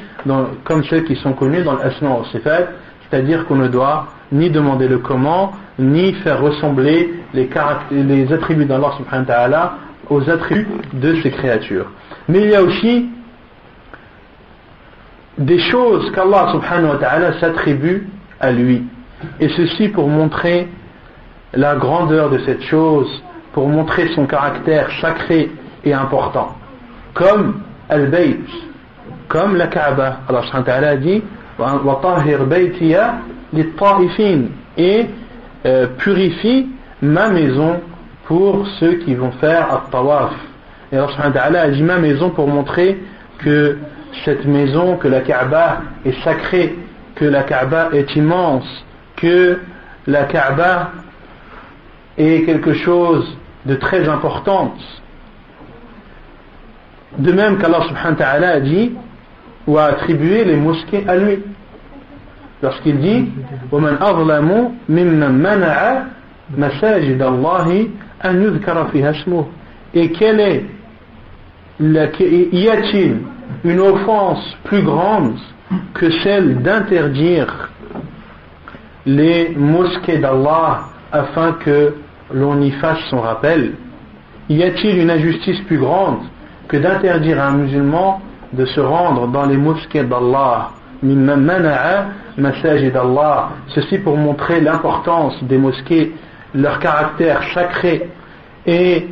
comme celles qui sont connues dans l'asma wa sifat, c'est-à-dire qu'on ne doit ni demander le comment, ni faire ressembler les attributs d'Allah subhanahu wa ta'ala aux attributs de ses créatures. Mais il y a aussi des choses qu'Allah subhanahu wa ta'ala s'attribue à lui. Et ceci pour montrer la grandeur de cette chose, pour montrer son caractère sacré et important. Comme Al-Bayt, comme la Kaaba. Allah subhanahu wa ta'ala dit wa tahhir baytiya lit-ta'ifin, et purifie ma maison pour ceux qui vont faire at-tawaf. Et Allah subhanahu wa ta'ala a dit ma maison pour montrer que cette maison, que la Kaaba est sacrée, que la Kaaba est immense, que la Kaaba est quelque chose de très important. De même qu'Allah subhanahu wa ta'ala a dit ou a attribué les mosquées à lui. Lorsqu'il dit وَمَنْ أَظْلَمُ مِمَّنْ مَنَعَ مَسَاجِدَ اللَّهِ أَنْ يُذْكَرَ فِيهَا اسْمُهُ. Et y a-t-il une offense plus grande que celle d'interdire les mosquées d'Allah afin que l'on y fasse son rappel? Y a-t-il une injustice plus grande que d'interdire à un musulman de se rendre dans les mosquées d'Allah? Mimman mana'a masajid Allah. Ceci pour montrer l'importance des mosquées, leur caractère sacré, et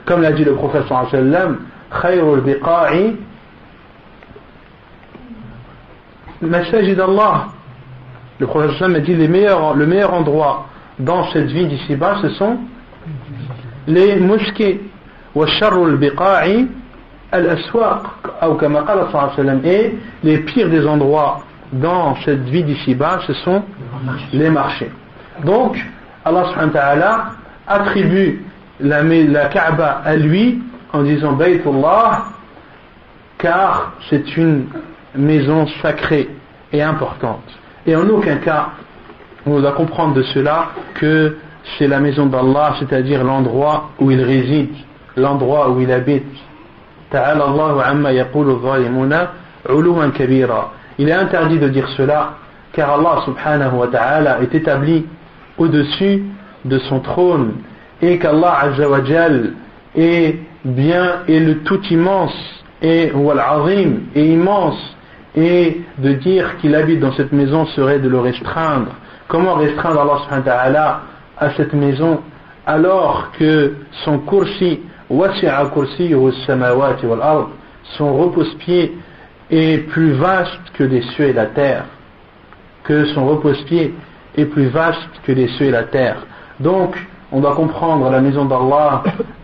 comme l'a dit le prophète sallallahu alayhi wa sallam, khayrul biqa'i masajid Allah. Le prophète sallallahu alayhi wa sallam a dit le meilleur endroit dans cette vie d'ici-bas, ce sont les mosquées. Wa sharrul biqa'i al-aswaq, ou kama qala sallallahu alayhi wa sallam, et les pires des endroits dans cette vie d'ici-bas, ce sont les marchés. Donc Allah subhanahu wa ta'ala attribue la Kaaba à lui en disant Baytullah, car c'est une maison sacrée et importante. Et en aucun cas on doit comprendre de cela que c'est la maison d'Allah, c'est-à-dire l'endroit où il réside, l'endroit où il habite. Ta'ala Allahu amma yaqulu adh-dhalimuna 'uluwan kabira. Il est interdit de dire cela, car Allah subhanahu wa ta'ala est établi au-dessus de son trône, et qu'Allah azza wa jal est bien et le tout immense, et wal azim est immense, et de dire qu'il habite dans cette maison serait de le restreindre. Comment restreindre Allah subhanahu wa ta'ala à cette maison alors que son kursi wasi'a kursiyuhu as-samawati wal ard, son repose-pied est plus vaste que les cieux et la terre, que son repose-pied est plus vaste que les cieux et la terre. Donc on doit comprendre la maison d'Allah,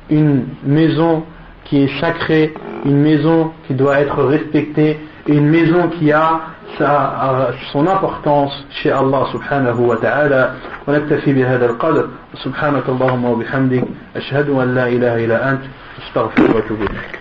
une maison qui est sacrée, une maison qui doit être respectée, une maison qui a son importance chez Allah subhanahu wa ta'ala. ونكتفي بهذا القدر سبحانك اللهم وبحمدك أشهد أن لا إله إلا أنت أستغفرك وأتوب إليك.